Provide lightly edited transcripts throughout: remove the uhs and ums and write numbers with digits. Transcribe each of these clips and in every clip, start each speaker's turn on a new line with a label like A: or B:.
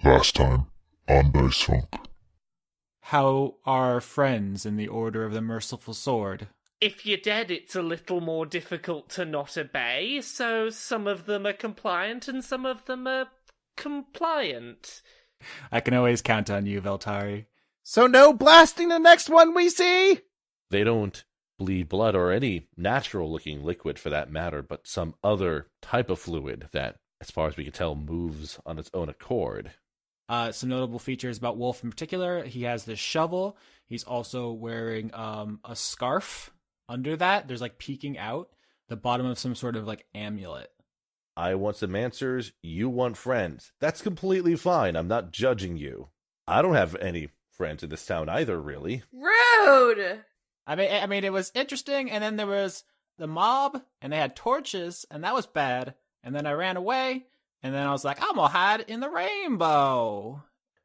A: Last time on Dice Funk.
B: How are friends in the Order of the Merciful Sword?
C: If you're dead, it's a little more difficult to not obey, so some of them are compliant and some of them are compliant.
B: I can always count on you, Veltari.
D: So no blasting the next one we see?
E: They don't bleed blood or any natural-looking liquid for that matter, but some other type of fluid that, as far as we can tell, moves on its own accord.
B: Some notable features about Wolf in particular. He has this shovel. He's also wearing a scarf. Under that, there's like peeking out the bottom of some sort of like amulet.
E: I want some answers. You want friends. That's completely fine. I'm not judging you. I don't have any friends in this town either, really.
F: Rude!
B: I mean, it was interesting, and then there was the mob, and they had torches, and that was bad. And then I ran away, and then I was like, I'm gonna hide in the rainbow.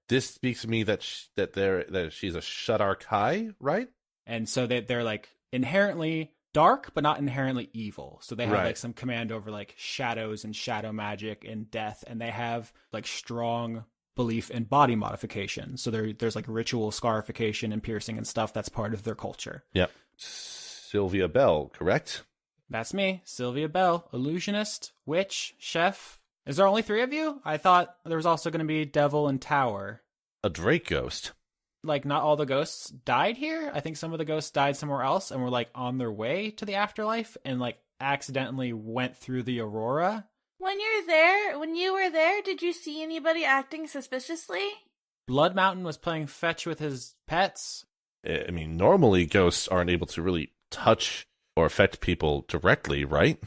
E: This speaks to me that she's a Shadarkai, right?
B: And so they're like inherently dark, but not inherently evil. So they have like some command over like shadows and shadow magic and death, and they have like strong belief in body modification. So there's like ritual scarification and piercing and stuff that's part of their culture.
E: Yep. Sylvia Bell, correct?
B: That's me, Sylvia Bell, illusionist, witch, chef. Is there only 3 of you? I thought there was also going to be devil and tower.
E: A Drake ghost.
B: Like, not all the ghosts died here. I think some of the ghosts died somewhere else and were like on their way to the afterlife and like accidentally went through the aurora.
F: When you were there, did you see anybody acting suspiciously?
B: Blood Mountain was playing fetch with his pets.
E: I mean, normally ghosts aren't able to really touch or affect people directly, right?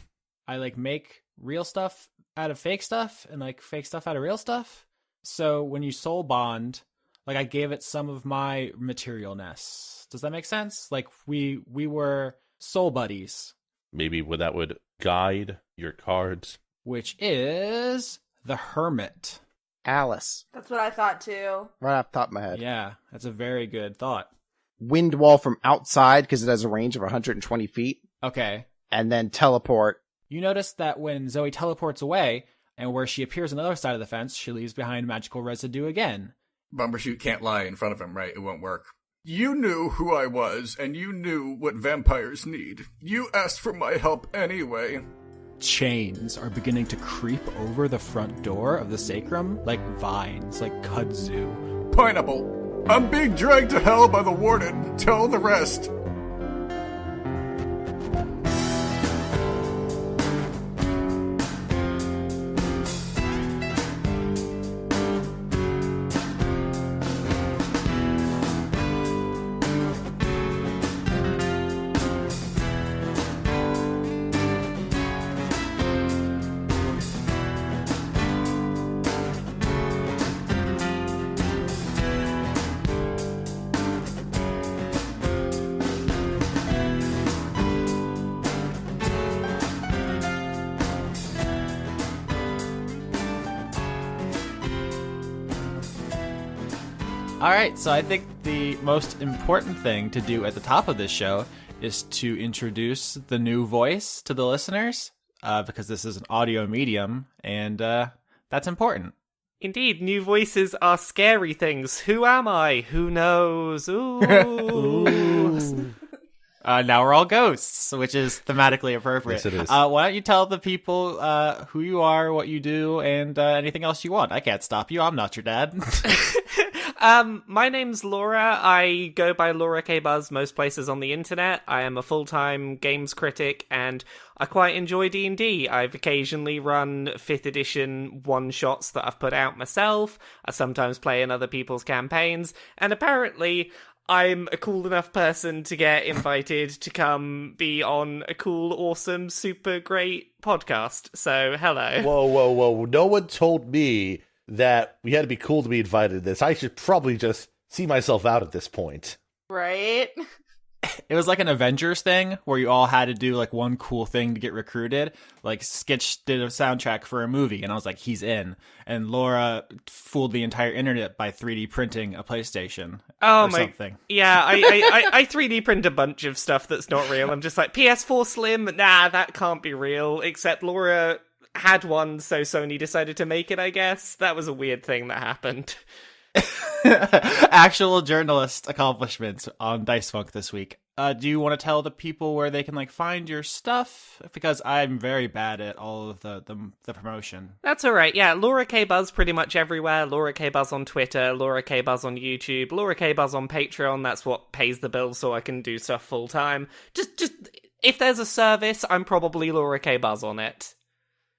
B: I like make real stuff out of fake stuff and like fake stuff out of real stuff. So when you soul bond, like I gave it some of my materialness. Does that make sense? Like we were soul buddies.
E: Maybe that would guide your cards.
B: Which is the Hermit.
D: Alice.
F: That's what I thought too.
D: Right off the top of my head.
B: Yeah, that's a very good thought.
D: Wind wall from outside because it has a range of 120 feet.
B: Okay.
D: And then teleport.
B: You notice that when Zoe teleports away, and where she appears on the other side of the fence, she leaves behind magical residue again.
G: Bumbershoot can't lie in front of him, right? It won't work. You knew who I was, and you knew what vampires need. You asked for my help anyway.
B: Chains are beginning to creep over the front door of the sacrum like vines, like kudzu.
G: Pineapple, I'm being dragged to hell by the warden. Tell the rest.
B: All right, so I think the most important thing to do at the top of this show is to introduce the new voice to the listeners, because this is an audio medium, and that's important.
C: Indeed, new voices are scary things. Who am I? Who knows? Ooh.
B: Ooh. Now we're all ghosts, which is thematically appropriate.
E: Yes, it is.
B: Why don't you tell the people who you are, what you do, and anything else you want? I can't stop you. I'm not your dad.
C: My name's Laura. I go by Laura K. Buzz most places on the internet. I am a full-time games critic, and I quite enjoy D&D. I've occasionally run 5th edition one-shots that I've put out myself. I sometimes play in other people's campaigns, and apparently I'm a cool enough person to get invited to come be on a cool, awesome, super great podcast. So, hello.
E: Whoa. No one told me that we had to be cool to be invited to this. I should probably just see myself out at this point.
F: Right?
B: It was like an Avengers thing where you all had to do like one cool thing to get recruited. Like Skitch did a soundtrack for a movie and I was like, he's in. And Laura fooled the entire internet by 3D printing a PlayStation or something.
C: Yeah, I 3D print a bunch of stuff that's not real. I'm just like, PS4 Slim? Nah, that can't be real. Except Laura had one, so Sony decided to make it, I guess. That was a weird thing that happened.
B: Actual journalist accomplishments on Dice Funk this week. Do you want to tell the people where they can find your stuff? Because I'm very bad at all of the promotion.
C: That's all right. Yeah, Laura K Buzz pretty much everywhere. Laura K Buzz on Twitter, Laura K Buzz on YouTube, Laura K Buzz on Patreon. That's what pays the bills, so I can do stuff full time. Just if there's a service, I'm probably Laura K Buzz on it.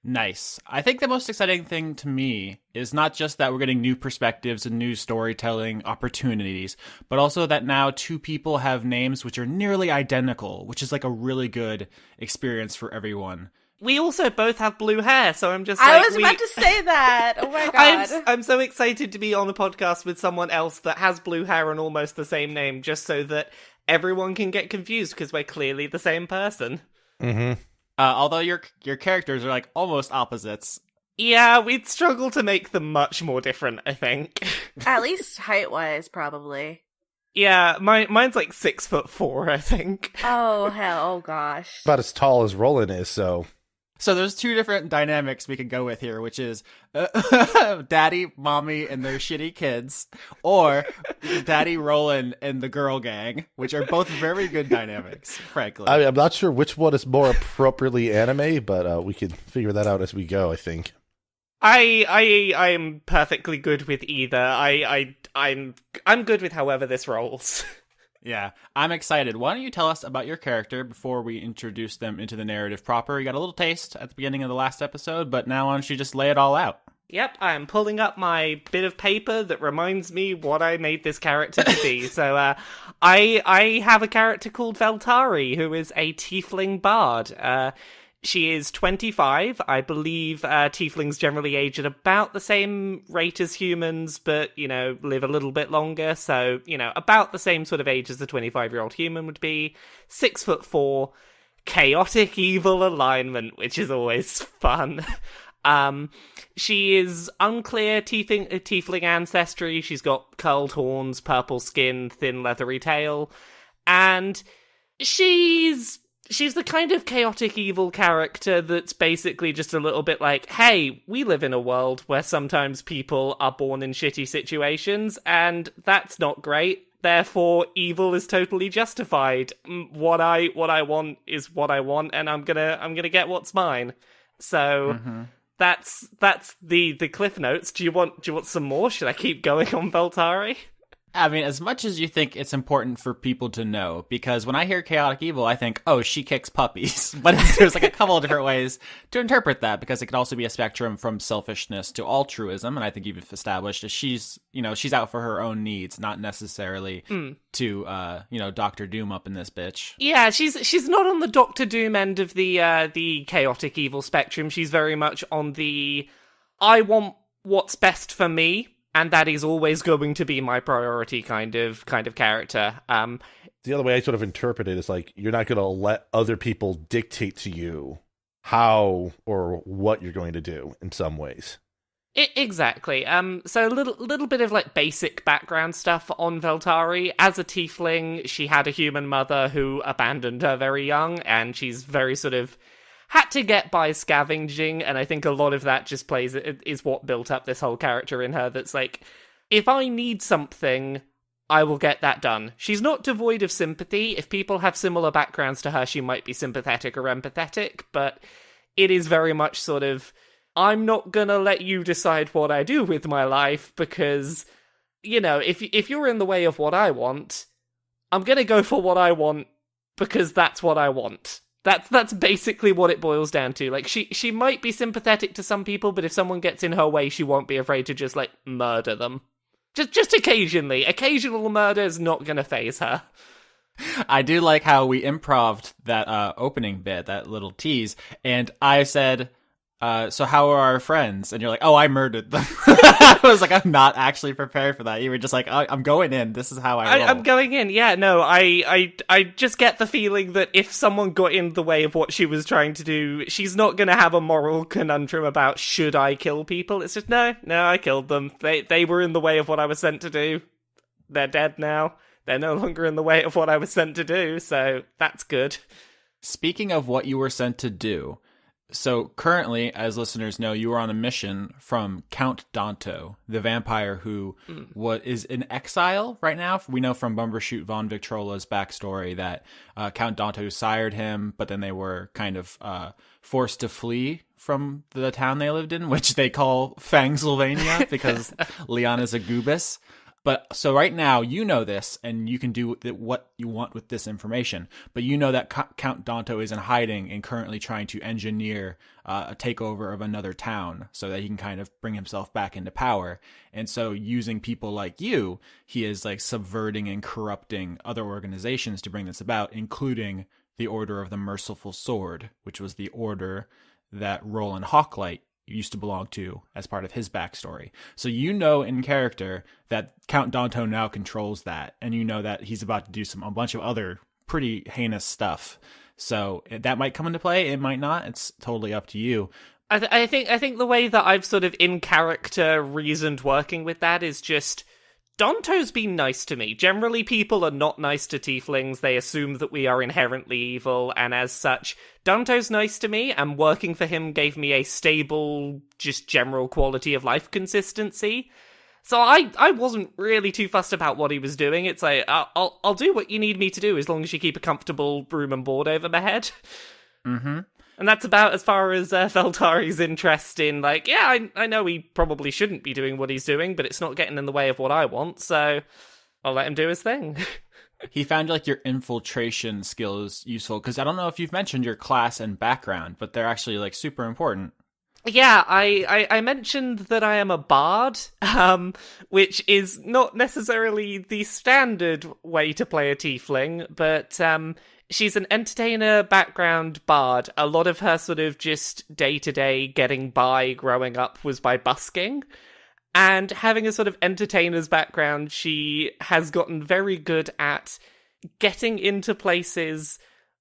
B: Nice. I think the most exciting thing to me is not just that we're getting new perspectives and new storytelling opportunities, but also that now two people have names which are nearly identical, which is a really good experience for everyone.
C: We also both have blue hair, so I'm just
F: I was about to say that. Oh my god.
C: I'm so excited to be on a podcast with someone else that has blue hair and almost the same name, just so that everyone can get confused because we're clearly the same person.
E: Mm-hmm.
B: Although your characters are almost opposites.
C: Yeah, we'd struggle to make them much more different, I think.
F: At least height-wise, probably.
C: Yeah, mine's 6'4", I think.
F: Oh, hell. Oh, gosh.
E: About as tall as Rolen is, so...
B: So there's two different dynamics we can go with here, which is daddy, mommy, and their shitty kids, or daddy, Rolen, and the girl gang, which are both very good dynamics, frankly.
E: I'm not sure which one is more appropriately anime, but we can figure that out as we go, I think.
C: I'm perfectly good with either. I'm good with however this rolls.
B: Yeah, I'm excited. Why don't you tell us about your character before we introduce them into the narrative proper? You got a little taste at the beginning of the last episode, but now why don't you just lay it all out?
C: Yep, I am pulling up my bit of paper that reminds me what I made this character to be. So, I have a character called Veltari, who is a tiefling bard. She is 25. I believe tieflings generally age at about the same rate as humans, but, live a little bit longer. So, about the same sort of age as a 25-year-old human would be. 6'4", chaotic evil alignment, which is always fun. She is unclear tiefling ancestry. She's got curled horns, purple skin, thin leathery tail. And she's the kind of chaotic evil character that's basically just a little bit hey, we live in a world where sometimes people are born in shitty situations, and that's not great. Therefore, evil is totally justified. What I want is what I want, and I'm gonna get what's mine. So that's the cliff notes. Do you want some more? Should I keep going on Veltari?
B: I mean, as much as you think it's important for people to know, because when I hear chaotic evil, I think, oh, she kicks puppies. But there's a couple of different ways to interpret that, because it could also be a spectrum from selfishness to altruism. And I think you've established that she's out for her own needs, not necessarily to, Dr. Doom up in this bitch.
C: Yeah, she's not on the Dr. Doom end of the chaotic evil spectrum. She's very much on the, I want what's best for me. And that is always going to be my priority kind of character.
E: The other way I sort of interpret it is you're not going to let other people dictate to you how or what you're going to do in some ways.
C: Exactly. So a little bit of basic background stuff on Veltari. As a tiefling, she had a human mother who abandoned her very young, and she's very sort of had to get by scavenging, and I think a lot of that just is what built up this whole character in her that's if I need something, I will get that done. She's not devoid of sympathy. If people have similar backgrounds to her, she might be sympathetic or empathetic, but it is very much sort of, I'm not gonna let you decide what I do with my life, because, if you're in the way of what I want, I'm gonna go for what I want, because that's what I want. That's basically what it boils down to. She might be sympathetic to some people, but if someone gets in her way, she won't be afraid to just murder them. Just occasionally. Occasional murder is not gonna faze her.
B: I do like how we improv'd that opening bit, that little tease, and I said, so how are our friends? And you're oh, I murdered them. I was I'm not actually prepared for that. You were just I'm going in. This is how I roll.
C: I'm going in. Yeah, no, I just get the feeling that if someone got in the way of what she was trying to do, she's not going to have a moral conundrum about should I kill people. It's just, no, I killed them. They were in the way of what I was sent to do. They're dead now. They're no longer in the way of what I was sent to do, so that's good.
B: Speaking of what you were sent to do, So currently, as listeners know, you are on a mission from Count Danto, the vampire who is in exile right now. We know from Bumbershoot von Victrola's backstory that Count Danto sired him, but then they were kind of forced to flee from the town they lived in, which they call Fangsylvania because Leon is a goobus. But so right now, you know this, and you can do what you want with this information. But you know that Count Danto is in hiding and currently trying to engineer a takeover of another town so that he can kind of bring himself back into power. And so using people like you, he is like subverting and corrupting other organizations to bring this about, including the Order of the Merciful Sword, which was the order that Rolen Hawklight used to belong to as part of his backstory. So you know in character that Count Danto now controls that, and you know that he's about to do a bunch of other pretty heinous stuff. So that might come into play, it might not. It's totally up to you.
C: I think the way that I've sort of in character reasoned working with that is just Danto's been nice to me. Generally, people are not nice to tieflings. They assume that we are inherently evil, and as such, Danto's nice to me, and working for him gave me a stable, just general quality of life consistency. So I wasn't really too fussed about what he was doing. It's like, I'll do what you need me to do as long as you keep a comfortable room and board over my head.
B: Mm-hmm.
C: And that's about as far as Veltari's interest in, like, yeah, I know he probably shouldn't be doing what he's doing, but it's not getting in the way of what I want, so I'll let him do his thing.
B: He found like your infiltration skills useful, because I don't know if you've mentioned your class and background, but they're actually like super important.
C: Yeah, I mentioned that I am a bard, which is not necessarily the standard way to play a tiefling, but she's an entertainer background bard. A lot of her sort of just day-to-day getting by growing up was by busking. And having a sort of entertainer's background, she has gotten very good at getting into places,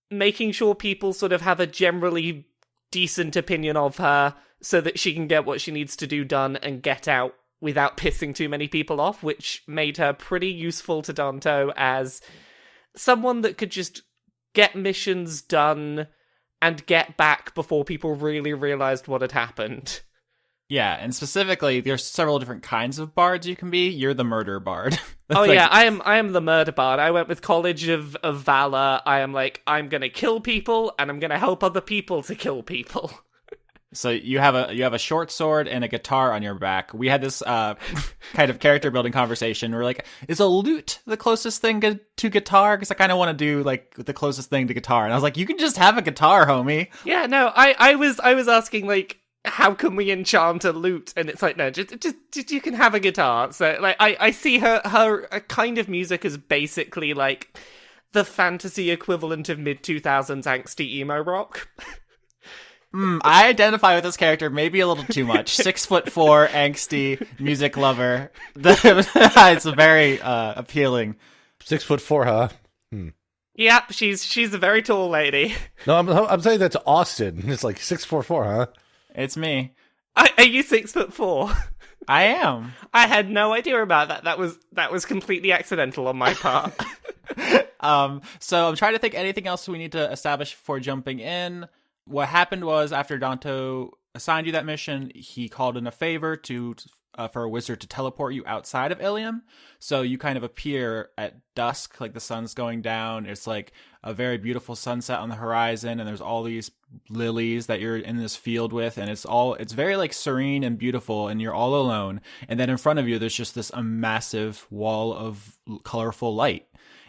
C: making sure people sort of have a generally decent opinion of her so that she can get what she needs to do done and get out without pissing too many people off, which made her pretty useful to Danto as someone that could just get missions done and get back before people really realized what had happened.
B: Yeah, and specifically, there's several different kinds of bards you can be. You're the murder bard.
C: Yeah, I am the murder bard. I went with College of Valor. I am like, I'm gonna kill people, and I'm gonna help other people to kill people.
B: So you have a short sword and a guitar on your back. We had this kind of character building conversation. We're like, is a lute the closest thing to guitar? Because I kind of want to do like the closest thing to guitar. And I was like, you can just have a guitar, homie.
C: Yeah, no, I was asking like, how can we enchant a lute? And it's like, no, just you can have a guitar. So like, I see her kind of music as basically like the fantasy equivalent of mid-2000s angsty emo rock.
B: I identify with this character maybe a little too much. 6'4", angsty music lover. It's very appealing.
E: 6'4", huh?
C: Yeah, she's a very tall lady.
E: No, I'm saying that to Austin. It's like 6'4", huh?
B: It's me.
C: Are you 6'4"?
B: I am.
C: I had no idea about that. That was completely accidental on my part.
B: So I'm trying to think anything else we need to establish before jumping in. What happened was after Danto assigned you that mission, he called in a favor for a wizard to teleport you outside of Ilium. So you kind of appear at dusk, like the sun's going down. It's like a very beautiful sunset on the horizon, and there's all these lilies that you're in this field with, and it's very like serene and beautiful, and you're all alone. And then in front of you, there's just this massive wall of colorful light,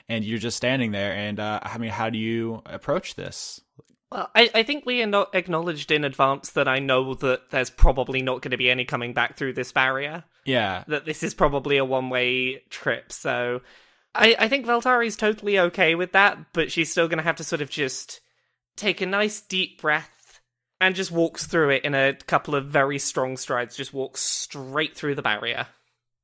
B: and you're just standing there. And how do you approach this?
C: Well, I think we acknowledged in advance that I know that there's probably not going to be any coming back through this barrier.
B: Yeah.
C: That this is probably a one-way trip, so I think Veltari's totally okay with that, but she's still going to have to sort of just take a nice deep breath and just walks through it in a couple of very strong strides, just walks straight through the barrier.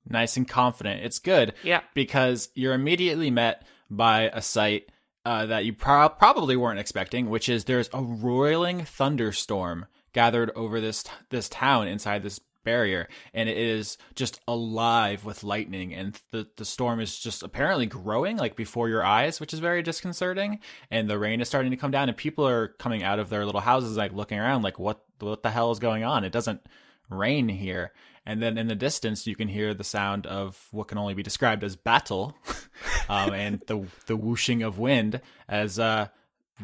B: Nice and confident. It's good.
C: Yeah. Because
B: you're immediately met by a sight that you probably weren't expecting, which is there's a roiling thunderstorm gathered over this town inside this barrier, and it is just alive with lightning, and the storm is just apparently growing like before your eyes, which is very disconcerting. And the rain is starting to come down, and people are coming out of their little houses like looking around like what the hell is going on? It doesn't rain here. And then in the distance you can hear the sound of what can only be described as battle, and the whooshing of wind, as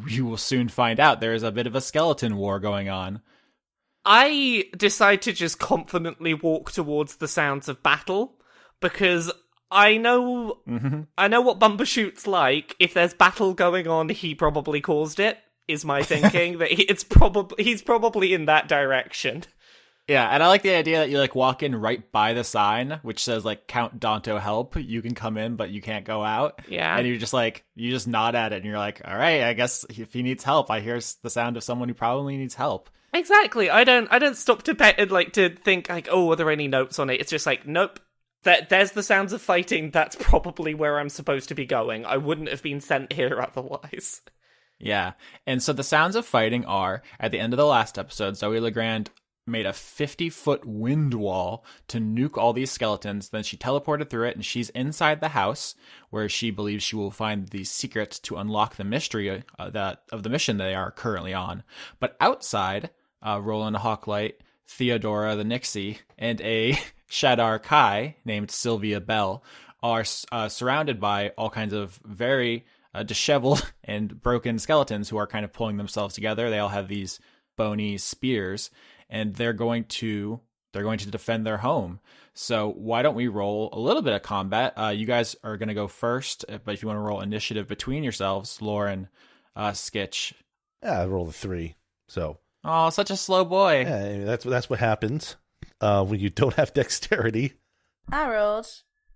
B: you will soon find out there is a bit of a skeleton war going on.
C: I decide to just confidently walk towards the sounds of battle, because I know what Bumbershoot's like. If there's battle going on, he probably caused it, is my thinking. That he's probably in that direction.
B: Yeah, and I like the idea that you like walk in right by the sign, which says like Count Danto help. You can come in, but you can't go out.
C: Yeah.
B: And you just nod at it, and you're like, all right, I guess if he needs help, I hear the sound of someone who probably needs help.
C: Exactly. I don't stop to think like, oh, are there any notes on it? It's just like, nope. There's the sounds of fighting. That's probably where I'm supposed to be going. I wouldn't have been sent here otherwise.
B: Yeah. And so the sounds of fighting are, at the end of the last episode, Zoey Legrand made a 50-foot wind wall to nuke all these skeletons. Then she teleported through it, and she's inside the house where she believes she will find the secret to unlock the mystery of the mission they are currently on. But outside, Rolen Hawklight, Theodora the Nixie, and a Shadar Kai named Sylvia Bell are surrounded by all kinds of very disheveled and broken skeletons who are kind of pulling themselves together. They all have these bony spears, and they're going to defend their home. So why don't we roll a little bit of combat? You guys are going to go first, but if you want to roll initiative between yourselves, Lauren, Skitch.
E: Yeah, I rolled a 3. So.
B: Oh, such a slow boy.
E: Yeah, that's what happens when you don't have dexterity.
F: I rolled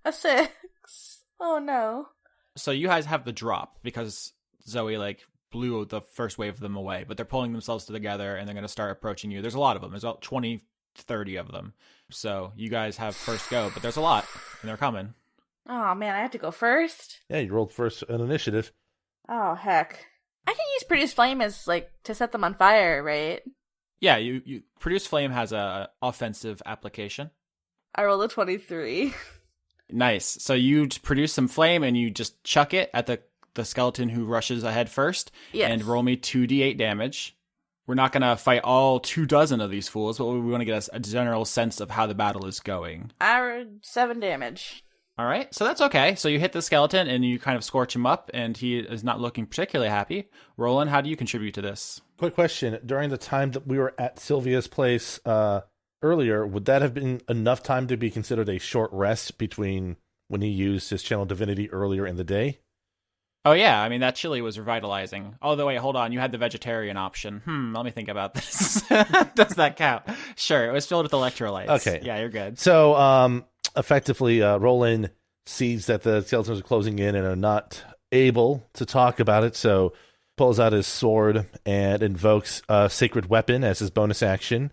F: a 6. Oh no.
B: So you guys have the drop because Zoe like blew the first wave of them away, but they're pulling themselves together and they're going to start approaching you. There's a lot of them. There's about 20, 30 of them. So you guys have first go, but there's a lot and they're coming.
F: Oh man, I have to go first?
E: Yeah, you rolled first an initiative.
F: Oh heck. I can use Produce Flame as like to set them on fire, right?
B: Yeah, you Produce Flame has a offensive application.
F: I rolled a 23.
B: Nice. So you produce some flame and you just chuck it at the skeleton who rushes ahead first.
F: Yes.
B: And roll me 2d8 damage. We're not going to fight all 24 of these fools, but we want to get a general sense of how the battle is going.
F: I rolled 7 damage.
B: All right, so that's okay. So you hit the skeleton and you kind of scorch him up, and he is not looking particularly happy. Roland, how do you contribute to this?
E: Quick question. During the time that we were at Sylvia's place earlier, would that have been enough time to be considered a short rest between when he used his channel divinity earlier in the day?
B: Oh, yeah. I mean, that chili was revitalizing. Although, wait, hold on. You had the vegetarian option. Let me think about this. Does that count? Sure. It was filled with electrolytes.
E: Okay.
B: Yeah, you're good.
E: So, effectively, Roland sees that the skeletons are closing in and are not able to talk about it, so pulls out his sword and invokes a sacred weapon as his bonus action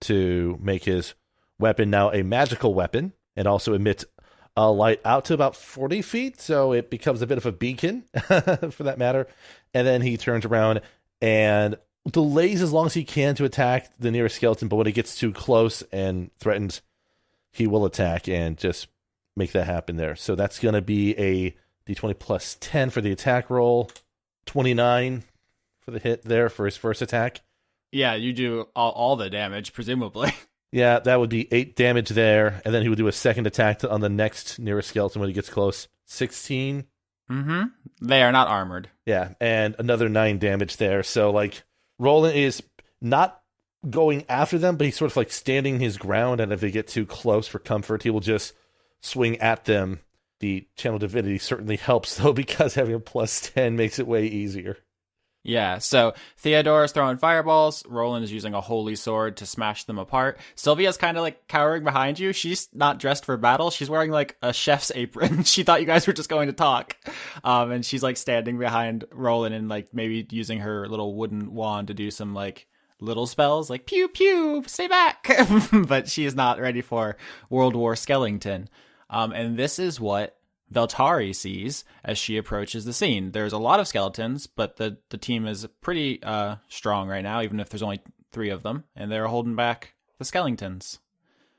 E: to make his weapon now a magical weapon, and also emit a light out to about 40 feet, so it becomes a bit of a beacon, for that matter. And then he turns around and delays as long as he can to attack the nearest skeleton, but when it gets too close and threatens, he will attack and just make that happen there. So that's going to be a d20 plus 10 for the attack roll, 29 for the hit there for his first attack.
B: Yeah, you do all the damage, presumably.
E: Yeah, that would be 8 damage there, and then he would do a second attack on the next nearest skeleton when he gets close. 16.
B: Mm-hmm. They are not armored.
E: Yeah, and another 9 damage there. So, like, Roland is not going after them, but he's sort of like standing his ground, and if they get too close for comfort, he will just swing at them. The channel divinity certainly helps, though, because having a plus 10 makes it way easier.
B: Yeah, so Theodora's throwing fireballs. Roland is using a holy sword to smash them apart. Sylvia's kind of like cowering behind you. She's not dressed for battle. She's wearing like a chef's apron. She thought you guys were just going to talk. And she's like standing behind Roland and like maybe using her little wooden wand to do some like little spells like pew pew, stay back. But she is not ready for World War Skellington. And this is what Veltari sees as she approaches the scene. There's a lot of skeletons, but the team is pretty strong right now, even if there's only 3 of them, and they're holding back the Skellingtons.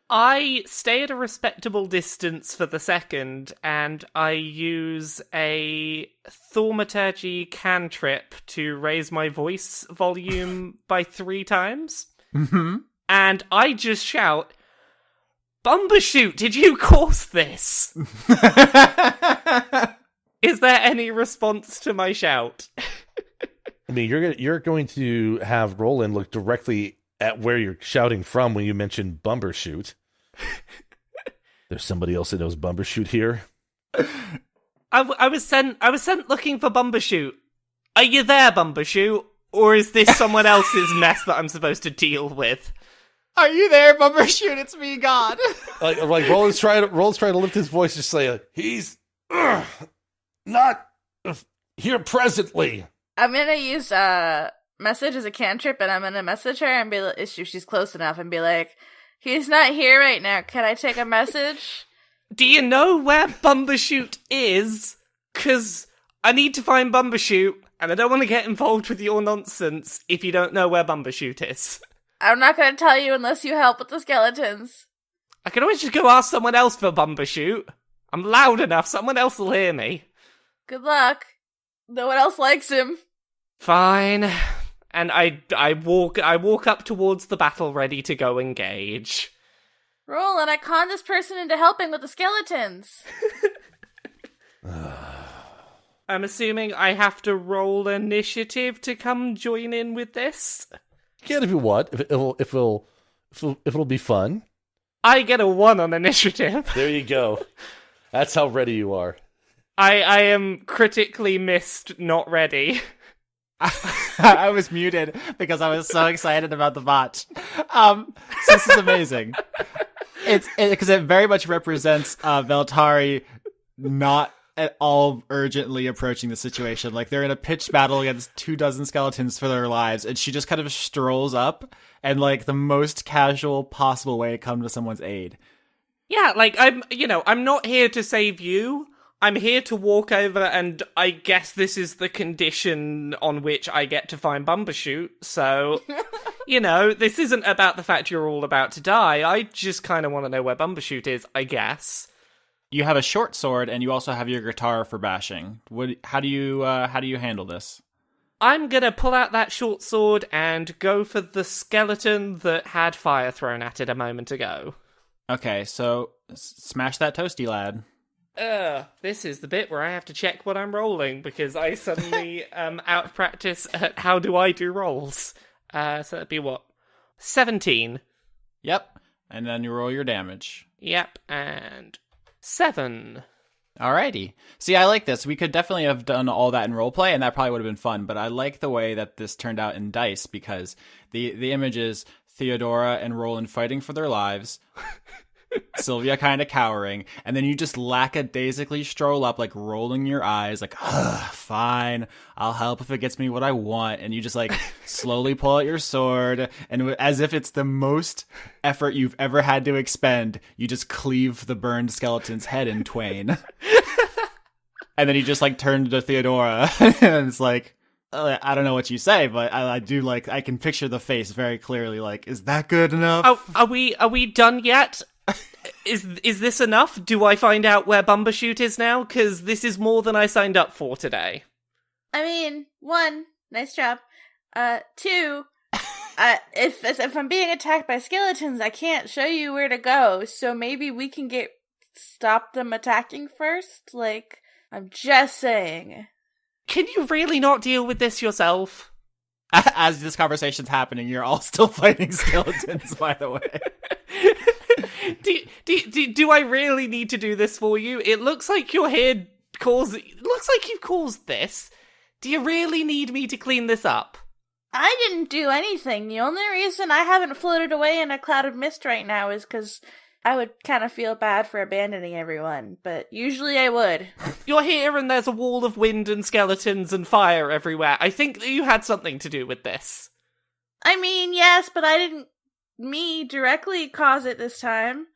C: I stay at a respectable distance for the second, and I use a thaumaturgy cantrip to raise my voice volume by 3 times.
B: Mm-hmm.
C: And I just shout, Bumbershoot, did you cause this? Is there any response to my shout?
E: I mean, you're going to have Roland look directly at where you're shouting from when you mention Bumbershoot. There's somebody else that knows Bumbershoot here.
C: I was sent looking for Bumbershoot. Are you there, Bumbershoot? Or is this someone else's mess that I'm supposed to deal with?
B: Are you there, Bumbershoot? It's me, God.
E: like Roland's trying to lift his voice, just say, he's not here presently.
F: I'm gonna use message as a cantrip, and I'm gonna message her and be like, if she's close enough, and be like, he's not here right now. Can I take a message?
C: Do you know where Bumbershoot is? 'Cause I need to find Bumbershoot, and I don't want to get involved with your nonsense if you don't know where Bumbershoot is.
F: I'm not gonna tell you unless you help with the skeletons.
C: I can always just go ask someone else for Bumbershoot. I'm loud enough, someone else will hear me.
F: Good luck. No one else likes him.
C: Fine. And I walk up towards the battle, ready to go engage.
F: Roland, I conned this person into helping with the skeletons.
C: I'm assuming I have to roll initiative to come join in with this.
E: You can if you want. If it'll be fun.
C: I get a 1 on initiative.
E: There you go. That's how ready you are.
C: I am critically missed, not ready.
B: I was muted because I was so excited about the botch. This is amazing. It's because it very much represents Veltari not at all urgently approaching the situation. Like, they're in a pitched battle against 24 skeletons for their lives, and she just kind of strolls up and, like, the most casual possible way to come to someone's aid.
C: Yeah, like, I'm not here to save you. I'm here to walk over, and I guess this is the condition on which I get to find Bumbershoot, so, this isn't about the fact you're all about to die. I just kind of want to know where Bumbershoot is, I guess.
B: You have a short sword, and you also have your guitar for bashing. How do you handle this?
C: I'm gonna pull out that short sword and go for the skeleton that had fire thrown at it a moment ago.
B: Okay, so smash that toasty, lad.
C: This is the bit where I have to check what I'm rolling, because I suddenly am out of practice at how do I do rolls. So that'd be what? 17.
B: Yep, and then you roll your damage.
C: Yep, and 7.
B: Alrighty. See, I like this. We could definitely have done all that in roleplay, and that probably would have been fun, but I like the way that this turned out in dice, because the image is Theodora and Roland fighting for their lives, Sylvia kind of cowering, and then you just lackadaisically stroll up, like, rolling your eyes, like, fine, I'll help if it gets me what I want, and you just, like, slowly pull out your sword, and as if it's the most effort you've ever had to expend, you just cleave the burned skeleton's head in twain. And then you just, like, turn to Theodora, and it's like, I don't know what you say, but I do, like, I can picture the face very clearly, like, is that good enough?
C: Oh, are we done yet? Is this enough? Do I find out where Bumbershoot is now? Because this is more than I signed up for today.
F: I mean, 1, nice job. 2, if I'm being attacked by skeletons, I can't show you where to go, so maybe we can stop them attacking first? Like, I'm just saying.
C: Can you really not deal with this yourself?
B: As this conversation's happening, you're all still fighting skeletons, by the way.
C: Do I really need to do this for you? It looks like you're here it looks like you caused this. Do you really need me to clean this up?
F: I didn't do anything. The only reason I haven't floated away in a cloud of mist right now is because I would kind of feel bad for abandoning everyone, but usually I would.
C: You're here and there's a wall of wind and skeletons and fire everywhere. I think that you had something to do with this.
F: I mean, yes, but I didn't directly cause it this time.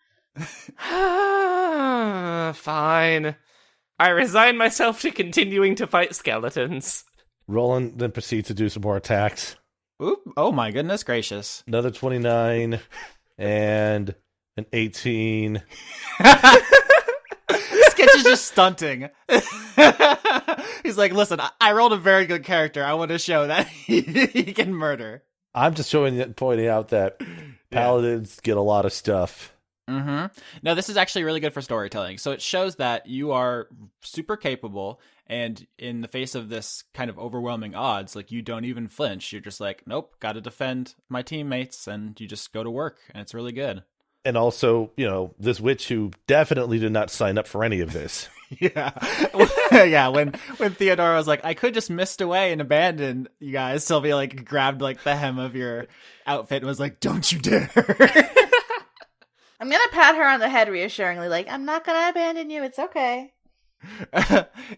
C: Fine. I resign myself to continuing to fight skeletons.
E: Roland then proceeds to do some more attacks.
B: Oop! Oh my goodness gracious!
E: Another 29 and An 18.
B: Skitch is just stunting. He's like, listen, I rolled a very good character. I want to show that he can murder.
E: I'm just pointing out that paladins get a lot of stuff.
B: Mm-hmm. No, this is actually really good for storytelling. So it shows that you are super capable, and in the face of this kind of overwhelming odds, like, you don't even flinch. You're just like, nope, got to defend my teammates, and you just go to work, and it's really good.
E: And also, this witch who definitely did not sign up for any of this.
B: Yeah. Yeah, when Theodora was like, I could just mist away and abandon you guys, Sylvia like grabbed like the hem of your outfit and was like, don't you dare.
F: I'm gonna pat her on the head reassuringly, like, I'm not gonna abandon you, it's okay.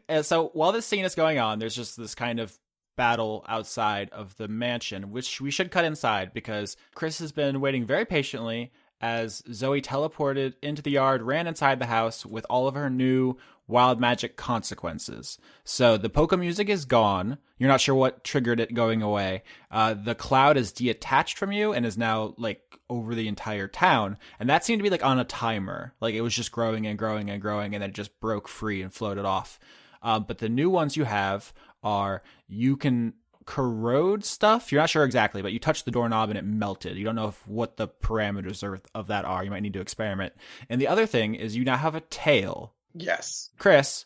B: And so while this scene is going on, there's just this kind of battle outside of the mansion, which we should cut inside because Chris has been waiting very patiently as Zoey teleported into the yard, ran inside the house with all of her new wild magic consequences. So the polka music is gone. You're not sure what triggered it going away. The cloud is detached from you and is now like over the entire town. And that seemed to be like on a timer. Like it was just growing and growing and growing, and then it just broke free and floated off. But the new ones you have are you can corrode stuff. You're not sure exactly, but you touch the doorknob and it melted. You don't know what the parameters of that are. You might need to experiment. And the other thing is you now have a tail.
D: Yes.
B: Chris,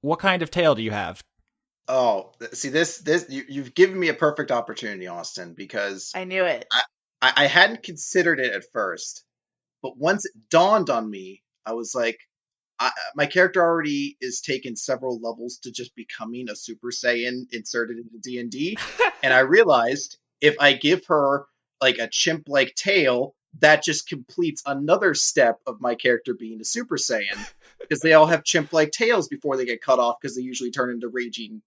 B: what kind of tail do you have?
D: Oh, see, you've given me a perfect opportunity, Austin, because
F: I knew it.
D: I hadn't considered it at first, but once it dawned on me, I was like, my character already is taken several levels to just becoming a Super Saiyan inserted into D&D, and I realized if I give her like a chimp-like tail, that just completes another step of my character being a Super Saiyan, because they all have chimp-like tails before they get cut off, because they usually turn into raging,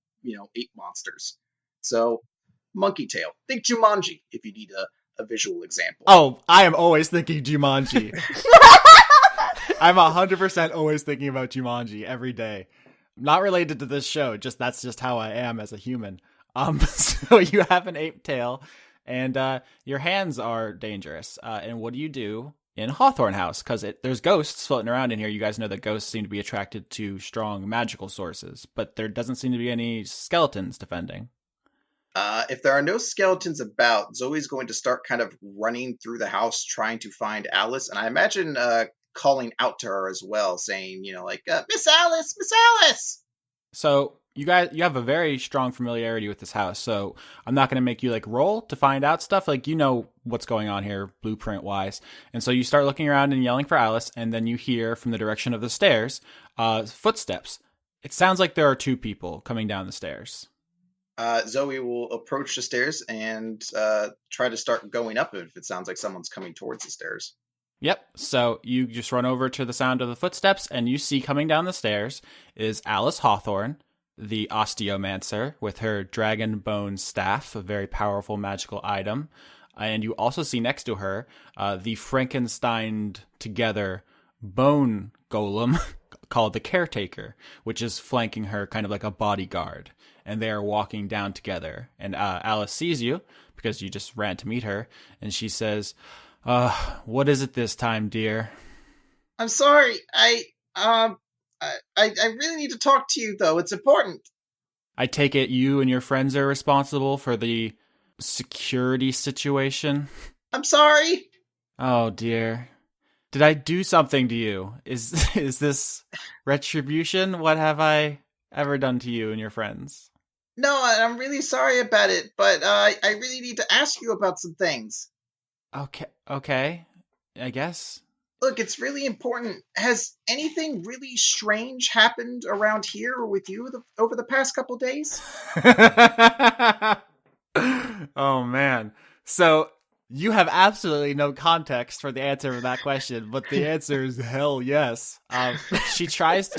D: ape monsters. So, monkey tail. Think Jumanji, if you need a visual example.
B: Oh, I am always thinking Jumanji. I'm 100% always thinking about Jumanji every day. Not related to this show, that's just how I am as a human. So you have an ape tail, and your hands are dangerous. And what do you do in Hawthorne House? Because there's ghosts floating around in here. You guys know that ghosts seem to be attracted to strong magical sources, but there doesn't seem to be any skeletons defending.
D: If there are no skeletons about, Zoe's going to start kind of running through the house trying to find Alice, and I imagine calling out to her as well, saying, Miss Alice, Miss Alice!
B: So you have a very strong familiarity with this house, so I'm not going to make you like roll to find out stuff. Like, you know what's going on here blueprint wise. And so you start looking around and yelling for Alice, and then you hear from the direction of the stairs footsteps. It sounds like there are two people coming down the stairs.
D: Zoe will approach the stairs and try to start going up if it sounds like someone's coming towards the stairs.
B: Yep. So you just run over to the sound of the footsteps, and you see coming down the stairs is Alice Hawthorne, the osteomancer, with her dragon bone staff, a very powerful magical item. And you also see next to her the Frankensteined together bone golem called the Caretaker, which is flanking her kind of like a bodyguard. And they are walking down together. And Alice sees you because you just ran to meet her, and she says, what is it this time, dear?
D: I'm sorry. I really need to talk to you, though. It's important.
B: I take it you and your friends are responsible for the security situation?
D: I'm sorry.
B: Oh, dear. Did I do something to you? Is this retribution? What have I ever done to you and your friends?
D: No, I'm really sorry about it, but I really need to ask you about some things.
B: Okay, I guess.
D: Look, it's really important. Has anything really strange happened around here or with you over the past couple days?
B: Oh, man. So you have absolutely no context for the answer to that question, but the answer is hell yes. She tries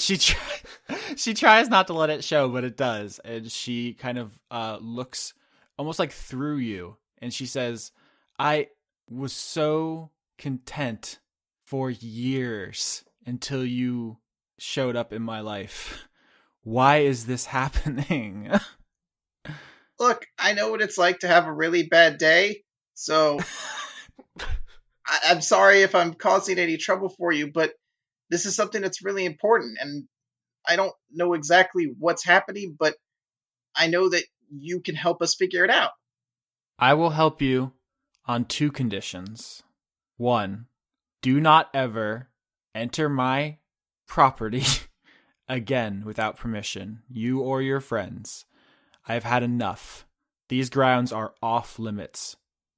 B: not to let it show, but it does. And she kind of looks almost like through you. And she says, I was so content for years until you showed up in my life. Why is this happening?
D: Look, I know what it's like to have a really bad day, so I'm sorry if I'm causing any trouble for you, but this is something that's really important, and I don't know exactly what's happening, but I know that you can help us figure it out.
B: I will help you on 2 conditions. 1, do not ever enter my property again without permission, you or your friends. I have had enough. These grounds are off limits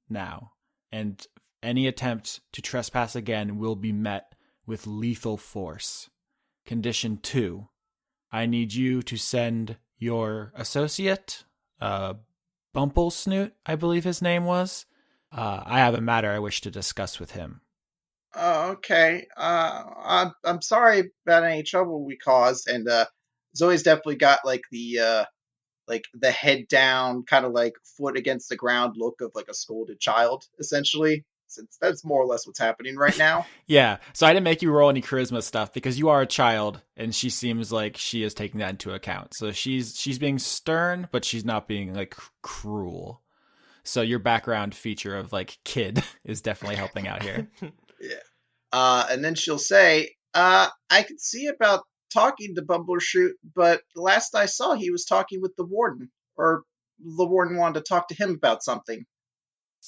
B: now, and any attempt to trespass again will be met with lethal force. Condition 2, I need you to send your associate, Bumbleshoot, I believe his name was. I have a matter I wish to discuss with him.
D: Oh, okay. I'm sorry about any trouble we caused, and Zoe's definitely got like the head down, kind of like foot against the ground look of like a scolded child, essentially. Since that's more or less what's happening right now.
B: Yeah, so I didn't make you roll any charisma stuff because you are a child, and she seems like she is taking that into account. So she's being stern, but she's not being like cruel. So your background feature of like kid is definitely helping out here.
D: Yeah. And then she'll say, I could see about talking to Bumbershoot, but the last I saw, he was talking with the warden, or the warden wanted to talk to him about something.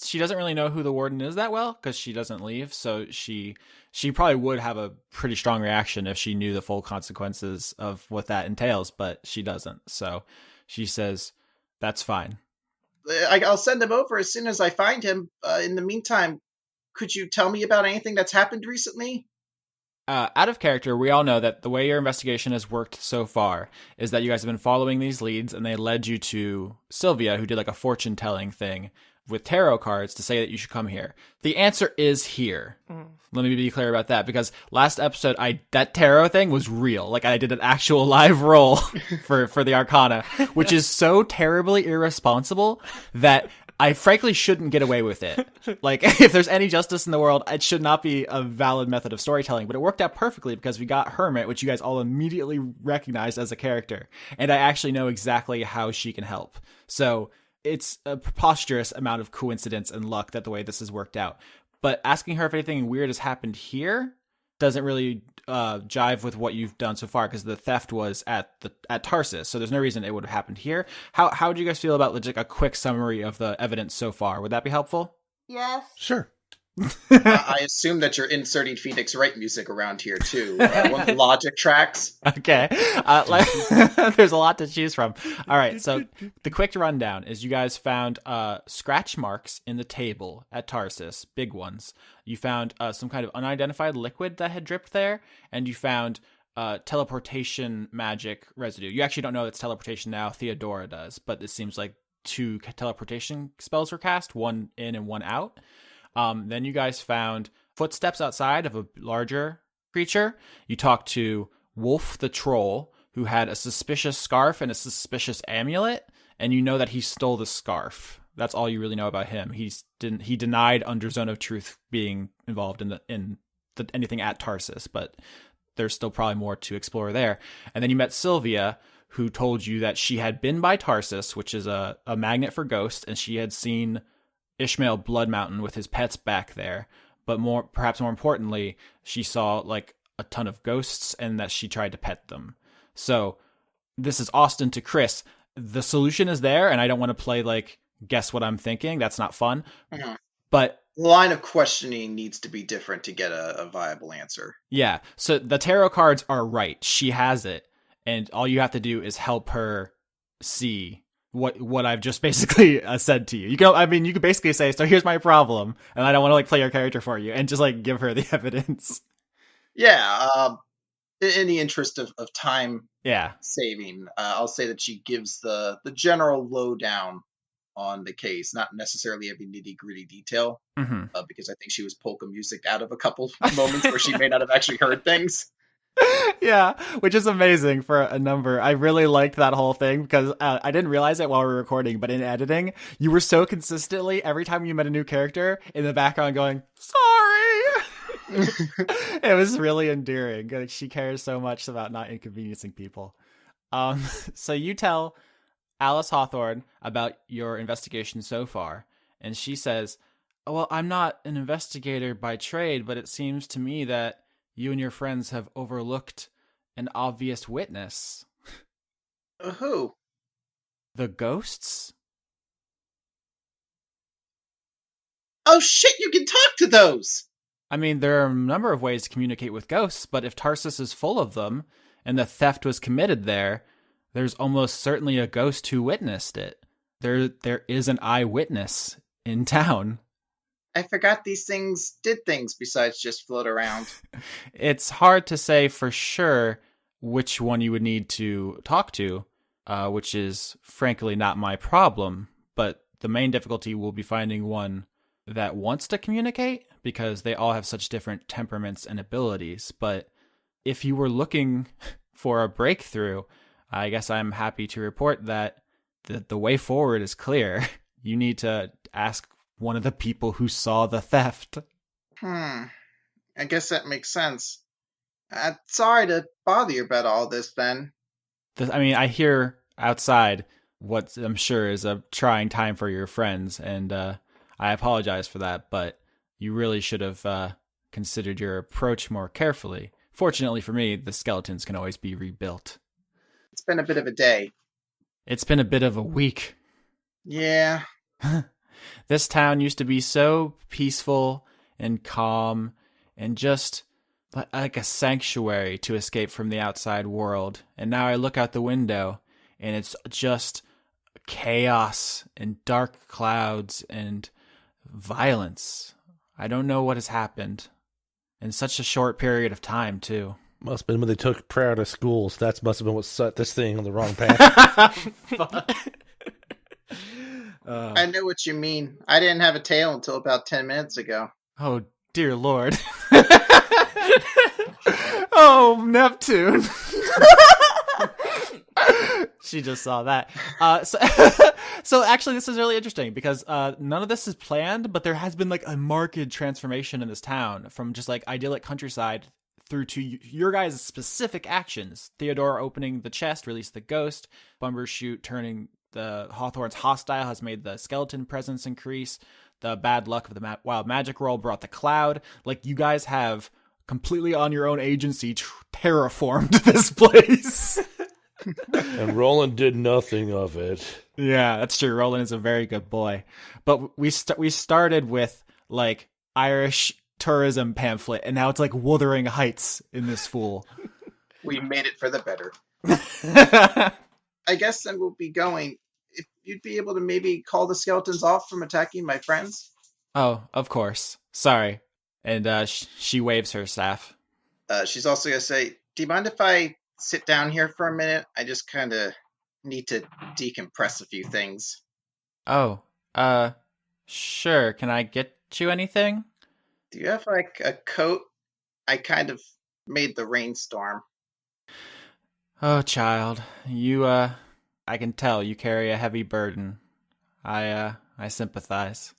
B: She doesn't really know who the warden is that well because she doesn't leave. So she probably would have a pretty strong reaction if she knew the full consequences of what that entails, but she doesn't. So she says, that's fine.
D: I'll send him over as soon as I find him. In the meantime, could you tell me about anything that's happened recently?
B: Out of character, we all know that the way your investigation has worked so far is that you guys have been following these leads, and they led you to Sylvia, who did like a fortune-telling thing with tarot cards to say that you should come here. The answer is here. Let me be clear about that, because last episode, that tarot thing was real. Like, I did an actual live roll for the Arcana, which is so terribly irresponsible that I frankly shouldn't get away with it. Like, if there's any justice in the world, it should not be a valid method of storytelling. But it worked out perfectly because we got Hermit, which you guys all immediately recognized as a character. And I actually know exactly how she can help. So it's a preposterous amount of coincidence and luck that the way this has worked out. But asking her if anything weird has happened here doesn't really jive with what you've done so far, because the theft was at Tarsus, so there's no reason it would have happened here. How do you guys feel about like a quick summary of the evidence so far? Would that be helpful?
F: Yes.
E: Sure.
D: I assume that you're inserting Phoenix Wright music around here too. One of the logic tracks.
B: Okay. There's a lot to choose from. All right. So the quick rundown is you guys found scratch marks in the table at Tarsus, big ones. You found some kind of unidentified liquid that had dripped there, and you found teleportation magic residue. You actually don't know it's teleportation now. Theodora does, but it seems like 2 teleportation spells were cast, one in and one out. Then you guys found footsteps outside of a larger creature. You talked to Wolf the Troll, who had a suspicious scarf and a suspicious amulet, and you know that he stole the scarf. That's all you really know about him. He denied under Zone of Truth being involved in anything at Tarsus, but there's still probably more to explore there. And then you met Sylvia, who told you that she had been by Tarsus, which is a magnet for ghosts, and she had seen Ishmael Blood Mountain with his pets back there. But perhaps more importantly, she saw like a ton of ghosts and that she tried to pet them. So this is Austin to Chris. The solution is there, and I don't want to play like guess what I'm thinking. That's not fun.
D: Mm-hmm.
B: But
D: the line of questioning needs to be different to get a viable answer.
B: Yeah. So the tarot cards are right. She has it. And all you have to do is help her see what I've just basically said to you. You could basically say, so here's my problem, and I don't want to like play your character for you, and just like give her the evidence.
D: Yeah. In the interest of time saving, I'll say that she gives the general lowdown on the case, not necessarily every nitty-gritty detail, because I think she was polka music out of a couple moments where she may not have actually heard things.
B: Yeah, which is amazing for a number. I really liked that whole thing because I didn't realize it while we were recording, but in editing, you were so consistently, every time you met a new character, in the background going, sorry! It was really endearing. Like, she cares so much about not inconveniencing people. So you tell Alice Hawthorne about your investigation so far, and she says, Well, I'm not an investigator by trade, but it seems to me that you and your friends have overlooked an obvious witness.
D: Who?
B: The ghosts?
D: Oh shit, you can talk to those!
B: I mean, there are a number of ways to communicate with ghosts, but if Tarsus is full of them, and the theft was committed there, there's almost certainly a ghost who witnessed it. There is an eyewitness in town.
D: I forgot these things did things besides just float around.
B: It's hard to say for sure which one you would need to talk to, which is frankly not my problem, but the main difficulty will be finding one that wants to communicate, because they all have such different temperaments and abilities. But if you were looking for a breakthrough, I guess I'm happy to report that the way forward is clear. You need to ask one of the people who saw the theft.
D: I guess that makes sense. Sorry to bother you about all this, then.
B: I hear outside what I'm sure is a trying time for your friends, and I apologize for that, but you really should have considered your approach more carefully. Fortunately for me, the skeletons can always be rebuilt.
D: It's been a bit of a day.
B: It's been a bit of a week.
D: Yeah.
B: This town used to be so peaceful and calm and just like a sanctuary to escape from the outside world. And now I look out the window and it's just chaos and dark clouds and violence. I don't know what has happened in such a short period of time, too.
E: Must have been when they took prayer to schools. That must have been what set this thing on the wrong path.
D: I know what you mean. I didn't have a tail until about 10 minutes ago.
B: Oh, dear Lord. Oh, Neptune. She just saw that. So actually, this is really interesting because none of this is planned, but there has been like a marked transformation in this town from just like idyllic countryside through to your guys' specific actions. Theodora opening the chest released the ghost. Bumbershoot turning the Hawthorns hostile has made the skeleton presence increase. The bad luck of the wild magic roll brought the cloud. Like, you guys have completely on your own agency terraformed this place.
E: And Roland did nothing of it.
B: Yeah, that's true. Roland is a very good boy. But we started with like Irish tourism pamphlet, and now it's like Wuthering Heights in this fool.
D: We made it for the better. I guess then we'll be going. If you'd be able to maybe call the skeletons off from attacking my friends.
B: Oh, of course. Sorry. And she waves her staff.
D: She's also going to say, do you mind if I sit down here for a minute? I just kind of need to decompress a few things.
B: Oh, sure. Can I get you anything?
D: Do you have like a coat? I kind of made the rainstorm.
B: Oh, child, you, I can tell you carry a heavy burden. I sympathize.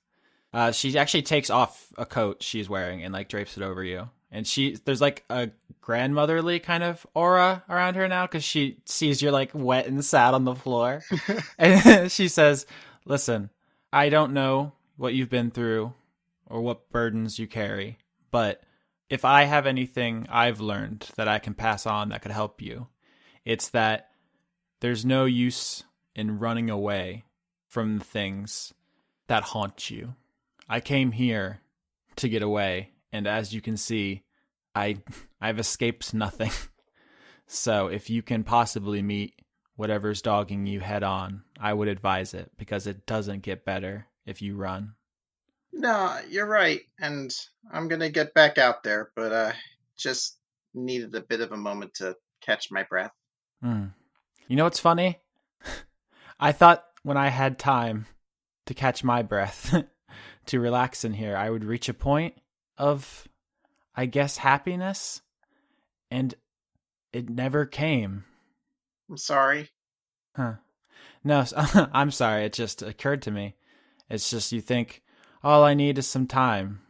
B: She actually takes off a coat she's wearing and like drapes it over you. And there's like a grandmotherly kind of aura around her now because she sees you're like wet and sad on the floor. And she says, listen, I don't know what you've been through or what burdens you carry, but if I have anything I've learned that I can pass on that could help you, it's that there's no use in running away from the things that haunt you. I came here to get away, and as you can see, I've escaped nothing. So if you can possibly meet whatever's dogging you head on, I would advise it, because it doesn't get better if you run.
D: No, you're right, and I'm going to get back out there, but just needed a bit of a moment to catch my breath.
B: You know what's funny? I thought when I had time to catch my breath, to relax in here, I would reach a point of, I guess, happiness, and it never came.
D: I'm sorry.
B: Huh. No, I'm sorry. It just occurred to me. It's just you think, all I need is some time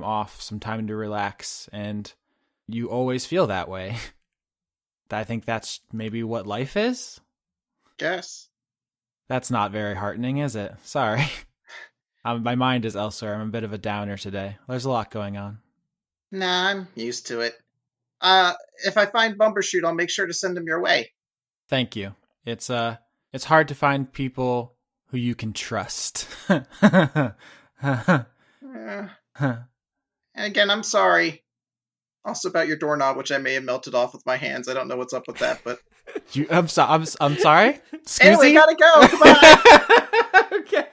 B: off, some time to relax, and you always feel that way. I think that's maybe what life is?
D: Guess.
B: That's not very heartening, is it? Sorry. My mind is elsewhere. I'm a bit of a downer today. There's a lot going on.
D: Nah, I'm used to it. If I find Bumbershoot, I'll make sure to send him your way.
B: Thank you. It's hard to find people who you can trust.
D: And again, I'm sorry. Also about your doorknob, which I may have melted off with my hands. I don't know what's up with that, but
B: I'm sorry.
D: anyway, gotta go. Goodbye.
B: Okay.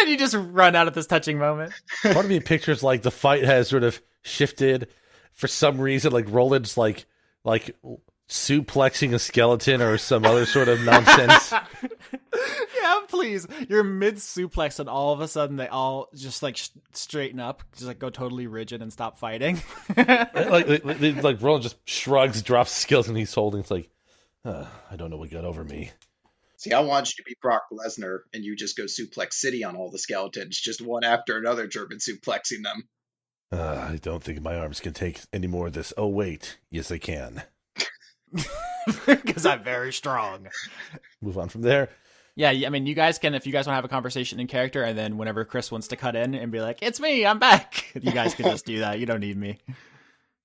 B: And you just run out of this touching moment.
E: Part of me pictures like the fight has sort of shifted for some reason, like Roland's like suplexing a skeleton or some other sort of nonsense.
B: Yeah, please. You're mid suplex, and all of a sudden they all just like straighten up, just like go totally rigid and stop fighting.
E: like Roland just shrugs, drops the skeleton he's holding. It's like, I don't know what got over me.
D: See, I want you to be Brock Lesnar, and you just go suplex city on all the skeletons, just one after another, German suplexing them.
E: I don't think my arms can take any more of this. Oh, wait. Yes, they can.
B: Because I'm very strong.
E: Move on from there.
B: Yeah, I mean, you guys can, if you guys want to have a conversation in character, and then whenever Chris wants to cut in and be like, it's me, I'm back, you guys can just do that. You don't need me.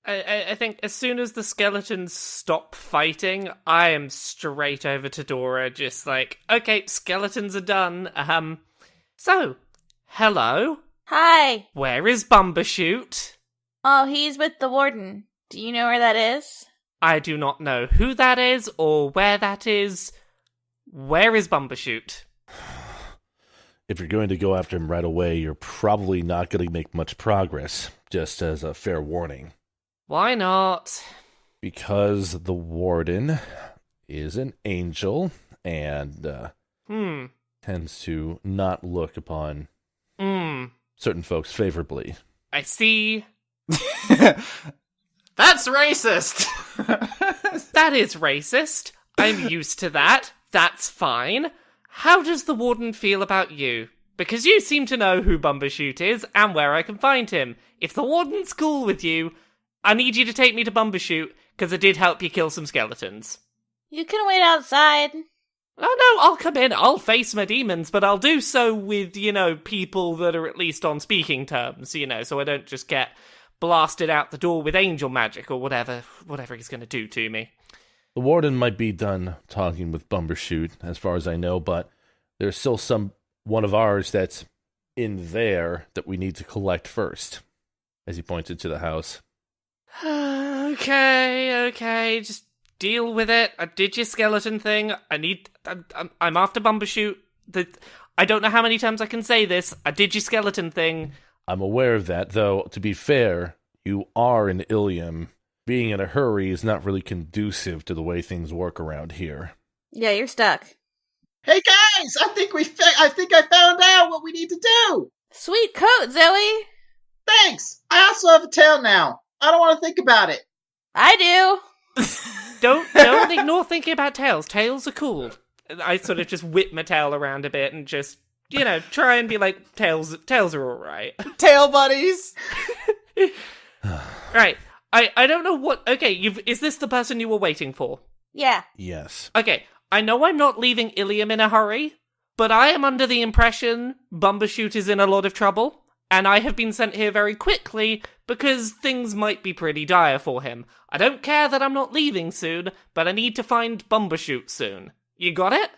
C: I think as soon as the skeletons stop fighting, I am straight over to Dora, just like, okay, skeletons are done. So, hello?
F: Hi.
C: Where is Bumbershoot?
F: Oh, he's with the warden. Do you know where that is?
C: I do not know who that is or where that is. Where is Bumbershoot?
E: If you're going to go after him right away, you're probably not going to make much progress, just as a fair warning.
C: Why not?
E: Because the warden is an angel and tends to not look upon certain folks favorably.
C: I see.
B: That's racist!
C: That is racist. I'm used to that. That's fine. How does the warden feel about you? Because you seem to know who Bumbershoot is and where I can find him. If the warden's cool with you, I need you to take me to Bumbershoot, because I did help you kill some skeletons.
F: You can wait outside.
C: Oh no, I'll come in, I'll face my demons, but I'll do so with, people that are at least on speaking terms, so I don't just get blasted out the door with angel magic or whatever he's going to do to me.
E: The warden might be done talking with Bumbershoot, as far as I know, but there's still one of ours that's in there that we need to collect first, as he pointed to the house.
C: Okay, just deal with it. I did your skeleton thing. I'm after Bumbershoot. I don't know how many times I can say this. I did your skeleton thing.
E: I'm aware of that, though, to be fair, you are in Ilium. Being in a hurry is not really conducive to the way things work around here.
F: Yeah, you're stuck.
D: Hey guys, I think I found out what we need to do.
F: Sweet coat, Zoe.
D: Thanks. I also have a tail now. I don't want to think about it.
F: I do.
C: Don't ignore thinking about tails. Tails are cool. I sort of just whip my tail around a bit and just, try and be like, tails are alright.
B: Tail buddies!
C: Right. I don't know what... Okay, is this the person you were waiting for?
F: Yeah.
E: Yes.
C: Okay, I know I'm not leaving Ilium in a hurry, but I am under the impression Bumbershoot is in a lot of trouble, and I have been sent here very quickly because things might be pretty dire for him. I don't care that I'm not leaving soon, but I need to find Bumbershoot soon. You got it?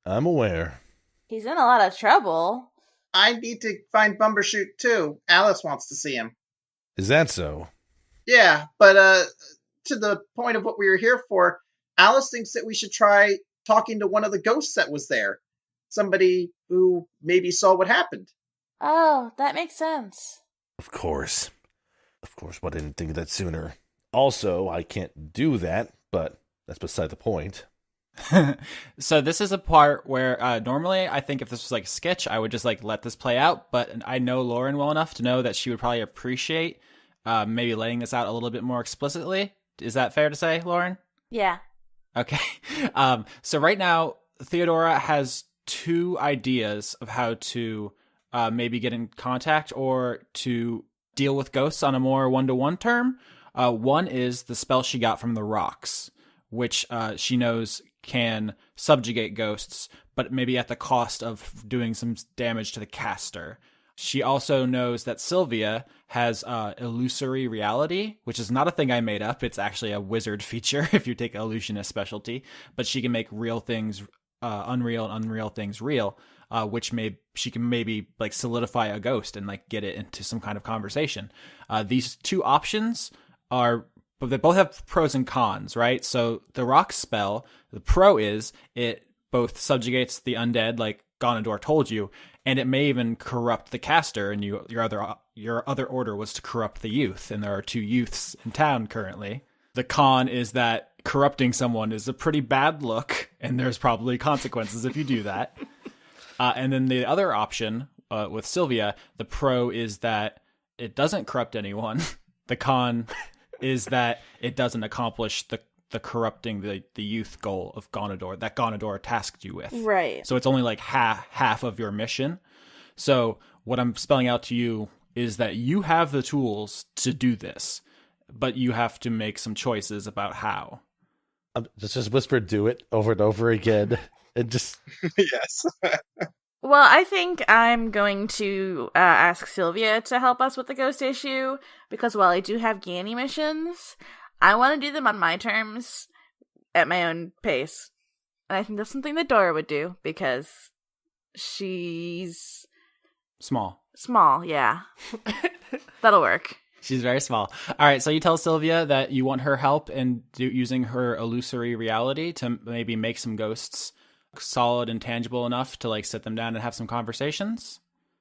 E: I'm aware.
F: He's in a lot of trouble.
D: I need to find Bumbershoot too. Alice wants to see him.
E: Is that so?
D: Yeah, but to the point of what we were here for, Alice thinks that we should try talking to one of the ghosts that was there. Somebody who maybe saw what happened.
F: Oh, that makes sense.
E: Of course. Why didn't I think of that sooner? Also, I can't do that, but that's beside the point.
B: So this is a part where normally I think if this was like Skitch, I would just like let this play out, but I know Lauren well enough to know that she would probably appreciate maybe laying this out a little bit more explicitly. Is that fair to say, Lauren?
F: Yeah.
B: Okay. So right now, Theodora has two ideas of how to maybe get in contact or to deal with ghosts on a more one-to-one term. One is the spell she got from the rocks, which she knows can subjugate ghosts, but maybe at the cost of doing some damage to the caster. She also knows that Sylvia has illusory reality, which is not a thing I made up. It's actually a wizard feature if you take illusionist specialty. But she can make real things unreal and unreal things real, which she can maybe like solidify a ghost and like get it into some kind of conversation. These two options but they both have pros and cons, right? So the rock spell, the pro is it both subjugates the undead, like Gonador told you, and it may even corrupt the caster, and your other order was to corrupt the youth, and there are 2 youths in town currently. The con is that corrupting someone is a pretty bad look, and there's probably consequences if you do that. And then the other option with Sylvia, the pro is that it doesn't corrupt anyone. The con is that it doesn't accomplish the corrupting the youth goal of Gonador that Gonador tasked you with.
F: Right.
B: So it's only like half of your mission. So what I'm spelling out to you is that you have the tools to do this, but you have to make some choices about how.
E: Just whisper, do it over and over again. And just
D: Yes.
F: Well, I think I'm going to ask Sylvia to help us with the ghost issue, because while I do have Ganny missions, I want to do them on my terms, at my own pace. And I think that's something that Dora would do, because she's...
B: Small,
F: yeah. That'll work.
B: She's very small. All right, so you tell Sylvia that you want her help in using her illusory reality to maybe make some ghosts solid and tangible enough to like sit them down and have some conversations.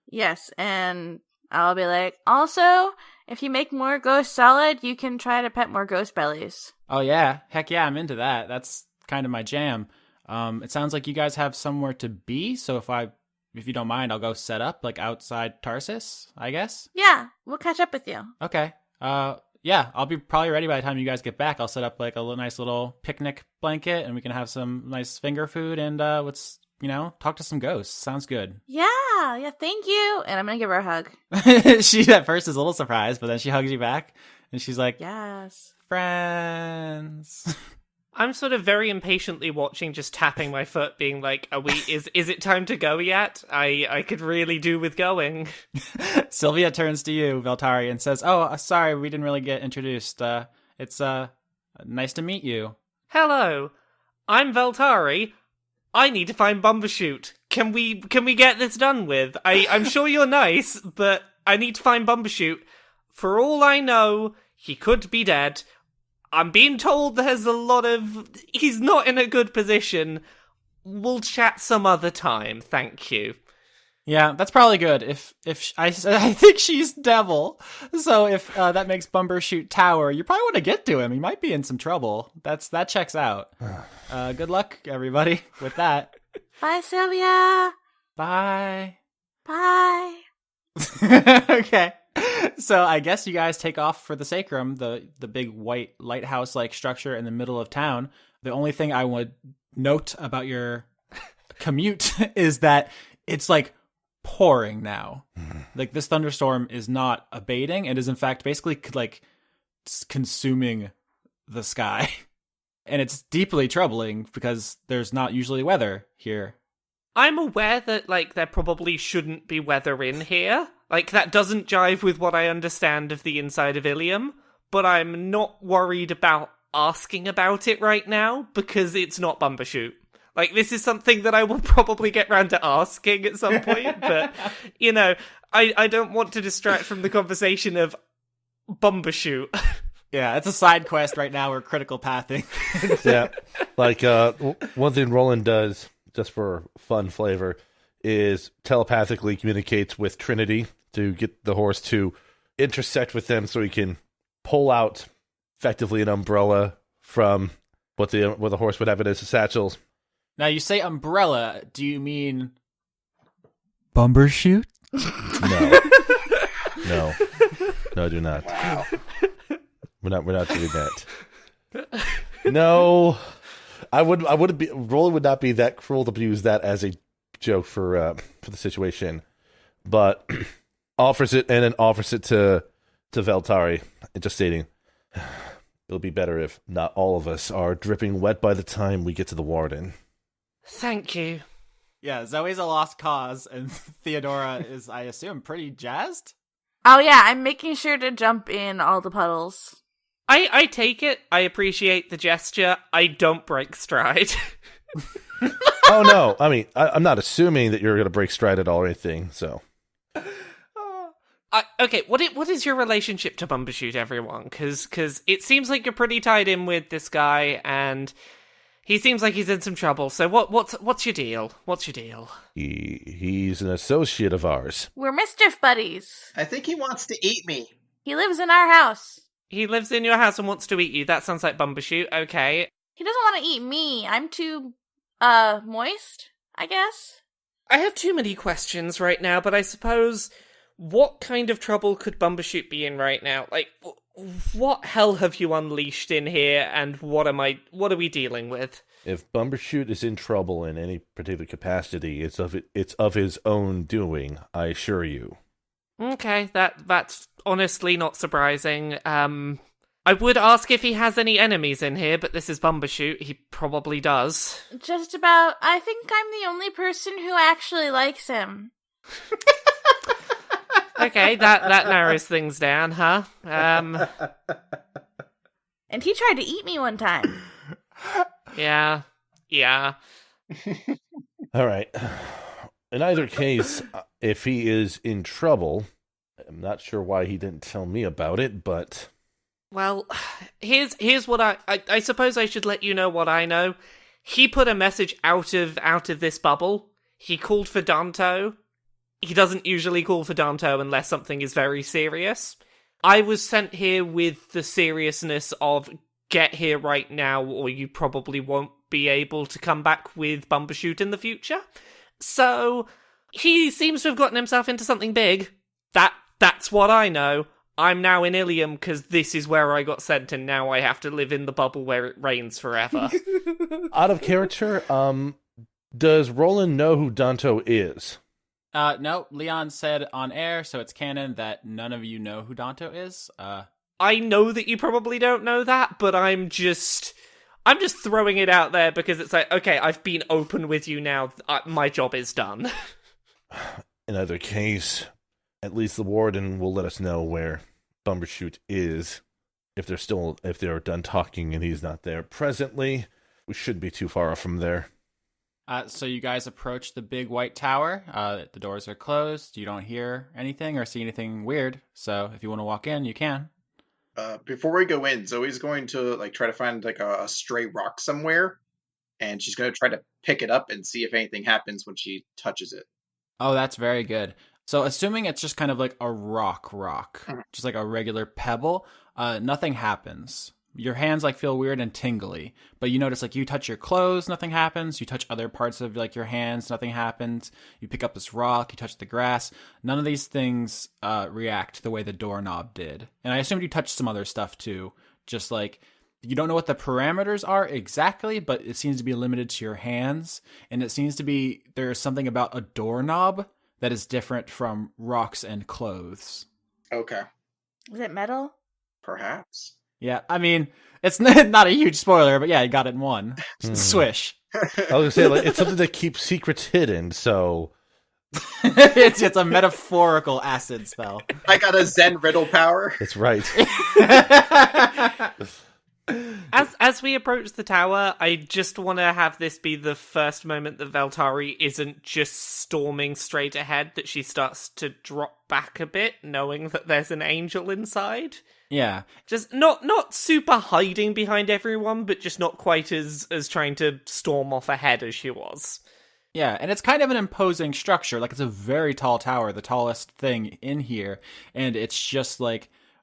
F: Yes, and I'll be like, also, if you make more ghosts solid, you can try to pet more ghost bellies.
B: Oh yeah, heck yeah, I'm into that. That's kind of my jam. It sounds like you guys have somewhere to be, so if you don't mind, I'll go set up like outside Tarsus, I guess.
F: Yeah, we'll catch up with you.
B: Okay. Yeah, I'll be probably ready by the time you guys get back. I'll set up like a nice little picnic blanket, and we can have some nice finger food, and let's, talk to some ghosts. Sounds good.
F: Yeah, thank you. And I'm gonna give her a hug.
B: She at first is a little surprised, but then she hugs you back, and she's like,
F: Yes.
B: friends.
C: I'm sort of very impatiently watching, just tapping my foot, being like, is it time to go yet? I could really do with going.
B: Sylvia turns to you, Veltari, and says, oh, sorry, we didn't really get introduced. It's nice to meet you.
C: Hello, I'm Veltari. I need to find Bumbershoot. Can we get this done with? I'm sure you're nice, but I need to find Bumbershoot. For all I know, he could be dead. I'm being told he's not in a good position. We'll chat some other time, thank you.
B: Yeah, that's probably good. If I think she's devil, so if that makes Bumbershoot tower, you probably want to get to him. He might be in some trouble. That checks out. Good luck, everybody, with that.
F: Bye, Sylvia.
B: Bye.
F: Bye.
B: Okay. So I guess you guys take off for the Sacrum, the big white lighthouse-like structure in the middle of town. The only thing I would note about your commute is that it's like pouring now. Like this thunderstorm is not abating. It is in fact basically like consuming the sky. And it's deeply troubling because there's not usually weather here.
C: I'm aware that, there probably shouldn't be weather in here. That doesn't jive with what I understand of the inside of Ilium, but I'm not worried about asking about it right now, because it's not Bumbershoot. This is something that I will probably get round to asking at some point, but, I don't want to distract from the conversation of Bumbershoot.
B: Yeah, it's a side quest right now. We're critical pathing.
E: Yeah. One thing Roland does, just for fun flavor, is telepathically communicates with Trinity to get the horse to intersect with them so he can pull out effectively an umbrella from what the horse would have in his satchels.
B: Now, you say umbrella. Do you mean Bumbershoot?
E: No. No, I do not.
D: Wow.
E: We're not doing that. No. Roland would not be that cruel to use that as a joke for the situation, but offers it to Veltari, just stating, it'll be better if not all of us are dripping wet by the time we get to the Warden.
C: Thank you.
B: Yeah, Zoe's a lost cause, and Theodora is, I assume, pretty jazzed?
F: Oh yeah, I'm making sure to jump in all the puddles.
C: I take it. I appreciate the gesture. I don't break stride.
E: Oh, no. I mean, I'm not assuming that you're going to break stride at all or anything, so.
C: Okay, what is your relationship to Bumbershoot, everyone? Because it seems like you're pretty tied in with this guy, and he seems like he's in some trouble. So what's your deal? What's your deal?
E: He's an associate of ours.
F: We're mischief buddies.
D: I think he wants to eat me.
F: He lives in our house.
C: He lives in your house and wants to eat you. That sounds like Bumbershoot. Okay.
F: He doesn't want to eat me. I'm too, moist, I guess.
C: I have too many questions right now, but I suppose, what kind of trouble could Bumbershoot be in right now? Like, what hell have you unleashed in here, and what are we dealing with?
E: If Bumbershoot is in trouble in any particular capacity, it's of his own doing, I assure you.
C: Okay, that's honestly not surprising. I would ask if he has any enemies in here, but this is Bumbershoot. He probably does.
F: Just about. I think I'm the only person who actually likes him.
C: Okay, that narrows things down, huh?
F: And he tried to eat me one time.
C: Yeah.
E: All right. In either case, if he is in trouble, I'm not sure why he didn't tell me about it, but...
C: Well, here's what I suppose I should let you know what I know. He put a message out of this bubble. He called for Danto. He doesn't usually call for Danto unless something is very serious. I was sent here with the seriousness of get here right now or you probably won't be able to come back with Bumbershoot in the future. So, he seems to have gotten himself into something big. That's what I know. I'm now in Ilium because this is where I got sent and now I have to live in the bubble where it rains forever.
E: Out of character, does Roland know who Danto is?
B: No, Leon said on air, so it's canon that none of you know who Danto is.
C: I know that you probably don't know that, but I'm just throwing it out there because it's like, okay, I've been open with you now. My job is done.
E: In either case, at least the Warden will let us know where Bumbershoot is. If they're done talking and he's not there presently, we shouldn't be too far off from there.
B: So you guys approach the big white tower. The doors are closed. You don't hear anything or see anything weird. So if you want to walk in, you can.
D: Before we go in, Zoe's going to try to find a stray rock somewhere, and she's going to try to pick it up and see if anything happens when she touches it.
B: Oh, that's very good. So assuming it's just kind of like a rock, just like a regular pebble, nothing happens. Your hands feel weird and tingly, but you notice you touch your clothes, nothing happens. You touch other parts of your hands, nothing happens. You pick up this rock, you touch the grass. None of these things react the way the doorknob did. And I assumed you touched some other stuff too. Just you don't know what the parameters are exactly, but it seems to be limited to your hands. And it seems to be there's something about a doorknob that is different from rocks and clothes.
D: Okay.
F: Is it metal?
D: Perhaps.
B: Yeah, I mean, it's not a huge spoiler, but yeah, you got it in one. Swish.
E: I was going to say, it's something that keeps secrets hidden, so...
B: it's a metaphorical acid spell.
D: I got a Zen riddle power.
E: That's right.
C: As we approach the tower, I just want to have this be the first moment that Veltari isn't just storming straight ahead, that she starts to drop back a bit, knowing that there's an angel inside.
B: Yeah.
C: Just not super hiding behind everyone, but just not quite as trying to storm off ahead as she was.
B: Yeah, and it's kind of an imposing structure. It's a very tall tower, the tallest thing in here, and it's just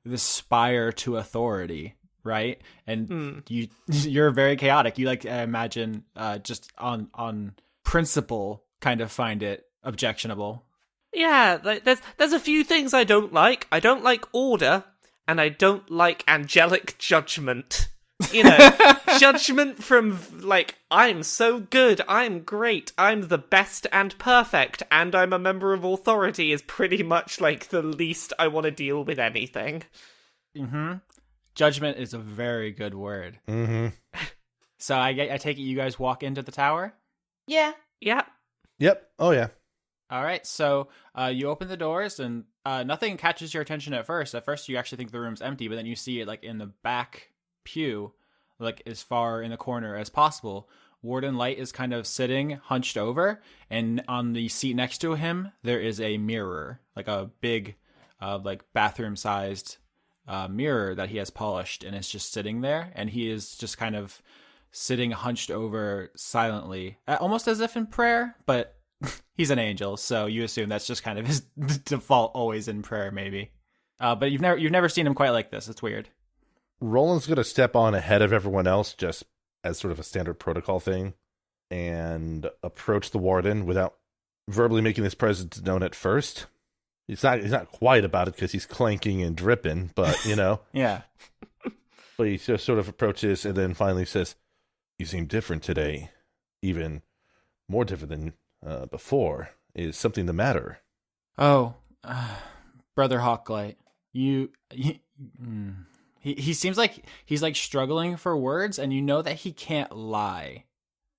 B: this spire to authority. Right, and you're very chaotic. You I imagine, just on principle, kind of find it objectionable.
C: Yeah, there's a few things I don't like. I don't like order, and I don't like angelic judgment. Judgment from I'm so good, I'm great, I'm the best and perfect, and I'm a member of authority is pretty much the least I want to deal with anything.
B: Mm-hmm. Judgment is a very good word.
E: Mm-hmm.
B: So I take it you guys walk into the tower?
F: Yeah.
C: Yeah.
E: Yep. Oh, yeah.
B: All right, so you open the doors, and nothing catches your attention at first. At first, you actually think the room's empty, but then you see it like in the back pew, like as far in the corner as possible. Warden Light is kind of sitting hunched over, and on the seat next to him, there is a mirror, like a big, like bathroom-sized mirror that he has polished, and it's just sitting there, and he is just kind of sitting hunched over silently, almost as if in prayer, but he's an angel, so you assume that's just kind of his default, always in prayer, maybe. But you've never seen him quite like this. It's weird.
E: Roland's going to step on ahead of everyone else, just as sort of a standard protocol thing, and approach the warden without verbally making his presence known at first. He's not quiet about it because he's clanking and dripping, but
B: Yeah.
E: But he just sort of approaches and then finally says, "You seem different today, even more different than before. Is something the matter?"
B: Oh, Brother Hawklight, he seems like he's like struggling for words, and you know that he can't lie,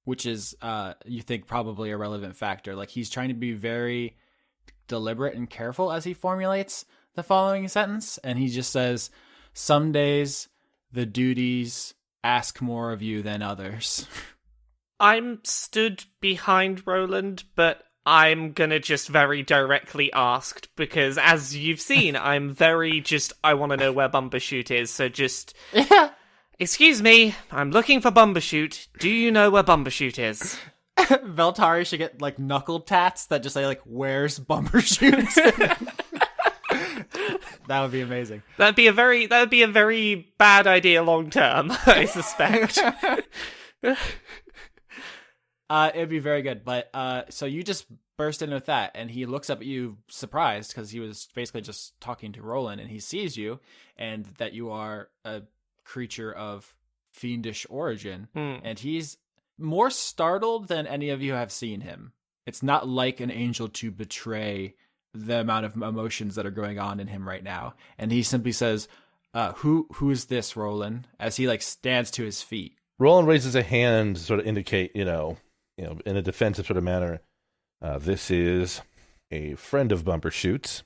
B: which is you think probably a relevant factor. Like he's trying to be very deliberate and careful as he formulates the following sentence, and he just says, "Some days the duties ask more of you than others."
C: I'm stood behind Roland, but I'm gonna just very directly ask, because as you've seen, I'm very I want to know where Bumbershoot is, so just... Excuse me, I'm looking for Bumbershoot. Do you know where Bumbershoot is?
B: Veltari should get like knuckle tats that just say like, "Where's Bumbershoot?" That would be amazing.
C: That would be a very bad idea long term, I suspect.
B: It'd be very good, but so you just burst in with that, and he looks up at you surprised because he was basically just talking to Roland, and he sees you, and that you are a creature of fiendish origin, and he's more startled than any of you have seen him. It's not like an angel to betray the amount of emotions that are going on in him right now, and he simply says, "Who is this, Roland?" As he like stands to his feet.
E: Roland raises a hand to sort of indicate, in a defensive sort of manner, this is a friend of Bumbershoot's,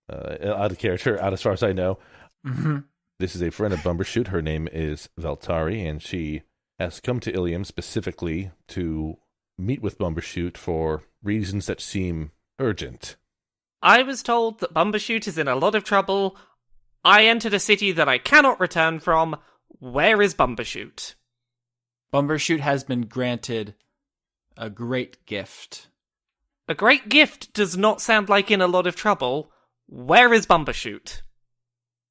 E: out of character, out as far as I know.
B: Mm-hmm.
E: This is a friend of Bumbershoot. Her name is Veltari, and she has come to Ilium specifically to meet with Bumbershoot for reasons that seem urgent.
C: I was told that Bumbershoot is in a lot of trouble. I entered a city that I cannot return from. Where is Bumbershoot?
B: Bumbershoot has been granted a great gift.
C: A great gift does not sound like in a lot of trouble. Where is Bumbershoot?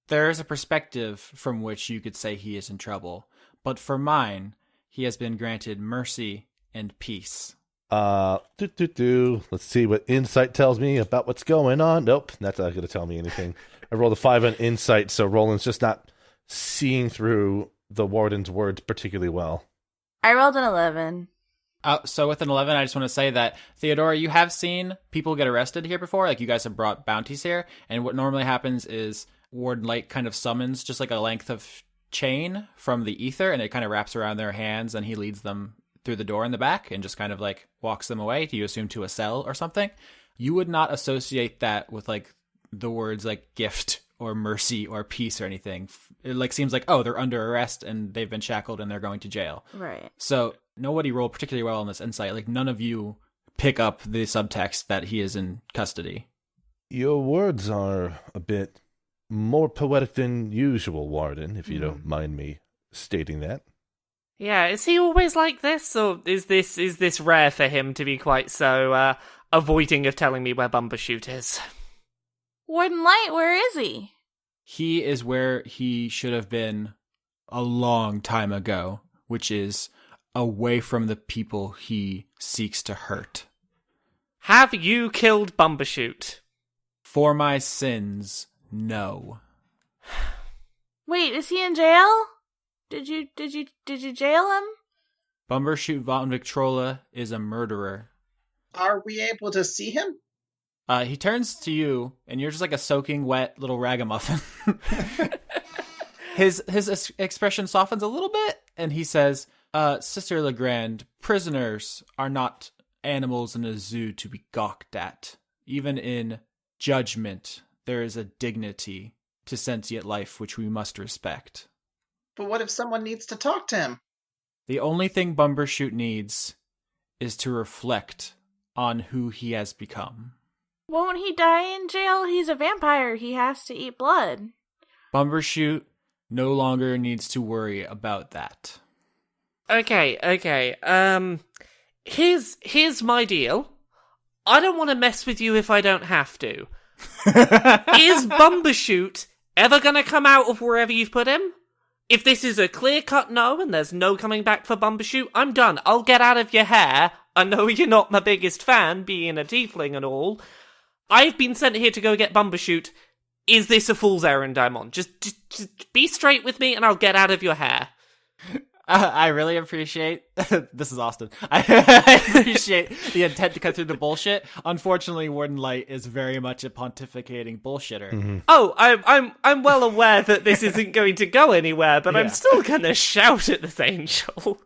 B: There is a perspective from which you could say he is in trouble, but for mine, he has been granted mercy and peace.
E: Let's see what insight tells me about what's going on. Nope, that's not going to tell me anything. I rolled a 5 on insight, so Roland's just not seeing through the warden's words particularly well.
F: I rolled an 11.
B: So with an 11, I just want to say that, Theodora, you have seen people get arrested here before. Like, you guys have brought bounties here, and what normally happens is Warden Light kind of summons just like a length of chain from the ether, and it kind of wraps around their hands, and he leads them through the door in the back and just kind of like walks them away. Do you assume to a cell or something? You would not associate that with like the words like gift or mercy or peace or anything. It like seems like, oh, they're under arrest and they've been shackled and they're going to jail.
F: Right.
B: So nobody rolled particularly well on this insight. Like none of you pick up the subtext that he is in custody.
E: Your words are a bit more poetic than usual, Warden, if you don't mind me stating that.
C: Yeah, is he always like this, or is this rare for him to be quite so avoiding of telling me where Bumbershoot is?
F: Warden Light, where is he?
B: He is where he should have been a long time ago, which is away from the people he seeks to hurt.
C: Have you killed Bumbershoot?
B: For my sins, no.
F: Wait, is he in jail? Did you jail him?
B: Bumbershoot von Victrola is a murderer.
D: Are we able to see him?
B: He turns to you, and you're just like a soaking wet little ragamuffin. His expression softens a little bit, and he says, Sister Legrand, prisoners are not animals in a zoo to be gawked at. Even in judgment, there is a dignity to sentient life which we must respect.
D: But what if someone needs to talk to him?
B: The only thing Bumbershoot needs is to reflect on who he has become.
F: Won't he die in jail? He's a vampire. He has to eat blood.
B: Bumbershoot no longer needs to worry about that.
C: Okay. Here's my deal. I don't want to mess with you if I don't have to. Is Bumbershoot ever gonna come out of wherever you've put him? If this is a clear-cut no and there's no coming back for Bumbershoot, I'm done. I'll get out of your hair. I know you're not my biggest fan, being a tiefling and all. I've been sent here to go get Bumbershoot. Is this a fool's errand I'm on? Just be straight with me and I'll get out of your hair.
B: I really appreciate... This is Austin. I appreciate the intent to cut through the bullshit. Unfortunately, Warden Light is very much a pontificating bullshitter.
E: Mm-hmm.
C: Oh, I'm well aware that this isn't going to go anywhere, but
B: Yeah.
C: I'm still gonna shout at this angel.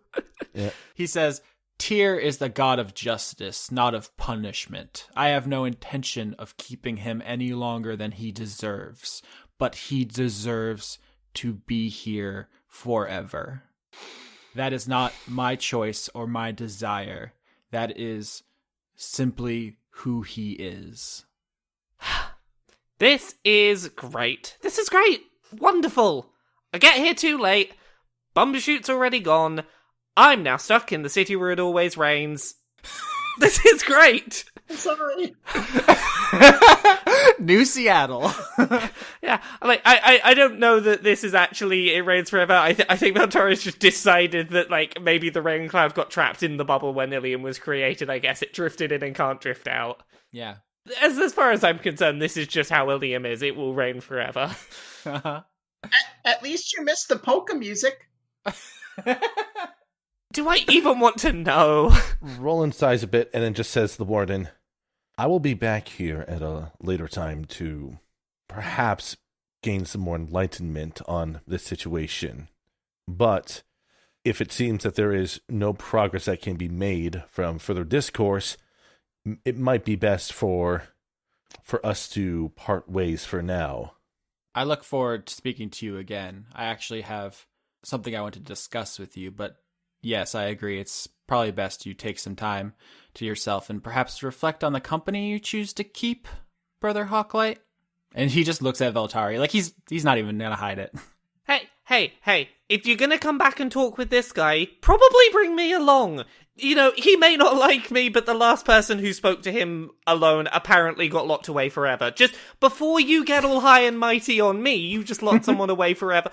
E: Yeah.
B: He says, Tyr is the god of justice, not of punishment. I have no intention of keeping him any longer than he deserves, but he deserves to be here forever. That is not my choice or my desire. That is simply who he is.
C: This is great. This is great. Wonderful. I get here too late. Bumbershoot's already gone. I'm now stuck in the city where it always rains. This is great.
D: Sorry.
B: New Seattle.
C: Yeah, like I don't know that this is actually It Rains Forever. I think Veltari's just decided that like maybe the rain cloud got trapped in the bubble when Ilium was created. I guess it drifted in and can't drift out.
B: Yeah.
C: As far as I'm concerned, this is just how Ilium is. It will rain forever.
D: At least you missed the polka music.
C: Do I even want to know?
E: Roland sighs a bit and then just says to the warden, I will be back here at a later time to perhaps gain some more enlightenment on this situation. But if it seems that there is no progress that can be made from further discourse, it might be best for us to part ways for now.
B: I look forward to speaking to you again. I actually have something I want to discuss with you, but yes, I agree. It's probably best you take some time to yourself and perhaps reflect on the company you choose to keep, Brother Hawklight. And he just looks at Veltari like he's not even gonna hide it.
C: Hey, if you're gonna come back and talk with this guy, probably bring me along. You know, he may not like me, but the last person who spoke to him alone apparently got locked away forever. Just before you get all high and mighty on me, you just locked someone away forever.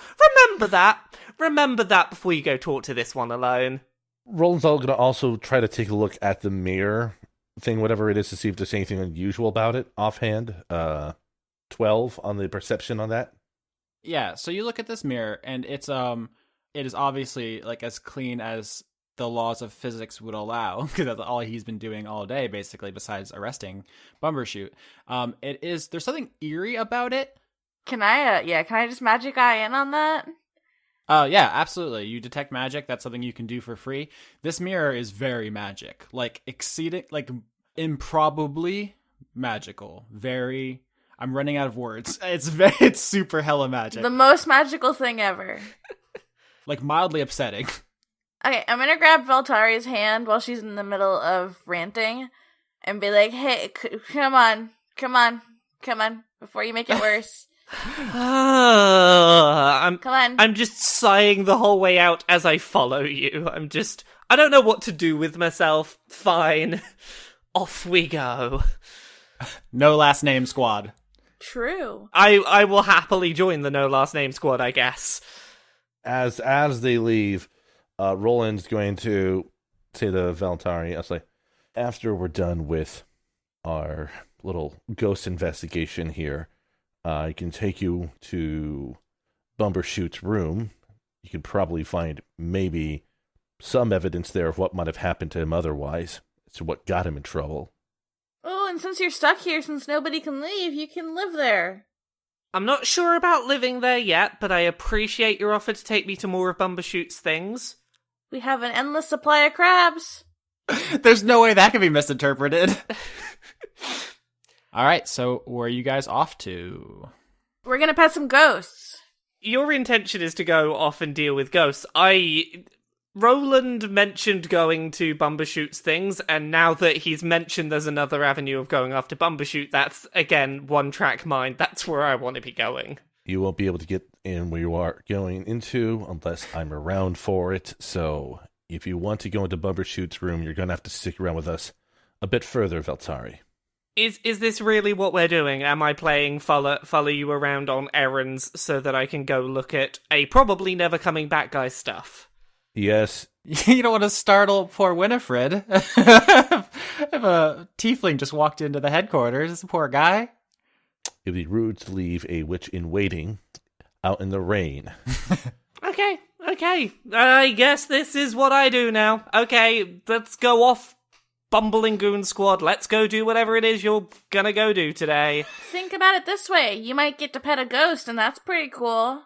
C: Remember that before you go talk to this one alone.
E: Roland's going to also try to take a look at the mirror thing, whatever it is, to see if there's anything unusual about it offhand. 12 on the perception on that.
B: Yeah, so you look at this mirror, and it is obviously like as clean as the laws of physics would allow, because that's all he's been doing all day, basically, besides arresting Bumbershoot. There's something eerie about it.
F: Can I just magic eye in on that?
B: Yeah, absolutely. You detect magic. That's something you can do for free. This mirror is very magic, like exceeding, like improbably magical. Very. I'm running out of words. It's super hella magic.
F: The most magical thing ever.
B: Like mildly upsetting.
F: Okay, I'm gonna grab Veltari's hand while she's in the middle of ranting and be like, hey, come on, before you make it worse. Come on.
C: I'm just sighing the whole way out as I follow you. I don't know what to do with myself. Fine. Off we go.
B: No last name squad.
F: True.
C: I will happily join the no last name squad, I guess.
E: As they leave, Roland's going to say to Veltari, I was like, after we're done with our little ghost investigation here, I can take you to Bumbershoot's room. You could probably find maybe some evidence there of what might have happened to him otherwise. It's what got him in trouble.
F: Oh, and since you're stuck here, since nobody can leave, you can live there.
C: I'm not sure about living there yet, but I appreciate your offer to take me to more of Bumbershoot's things.
F: We have an endless supply of crabs.
B: There's no way that could be misinterpreted. All right, so where are you guys off to?
F: We're gonna pet some ghosts.
C: Your intention is to go off and deal with ghosts. Roland mentioned going to Bumbershoot's things, and now that he's mentioned there's another avenue of going after Bumbershoot, that's, again, one-track mind. That's where I want to be going.
E: You won't be able to get in where you are going into unless I'm around for it, so if you want to go into Bumbershoot's room, you're going to have to stick around with us a bit further, Veltari.
C: Is this really what we're doing? Am I playing follow you around on errands so that I can go look at a probably never coming back guy's stuff?
E: Yes.
B: You don't want to startle poor Winifred. If a tiefling just walked into the headquarters, this poor guy.
E: It would be rude to leave a witch in waiting out in the rain.
C: Okay. I guess this is what I do now. Okay, let's go off, bumbling goon squad. Let's go do whatever it is you're gonna go do today.
F: Think about it this way. You might get to pet a ghost, and that's pretty cool.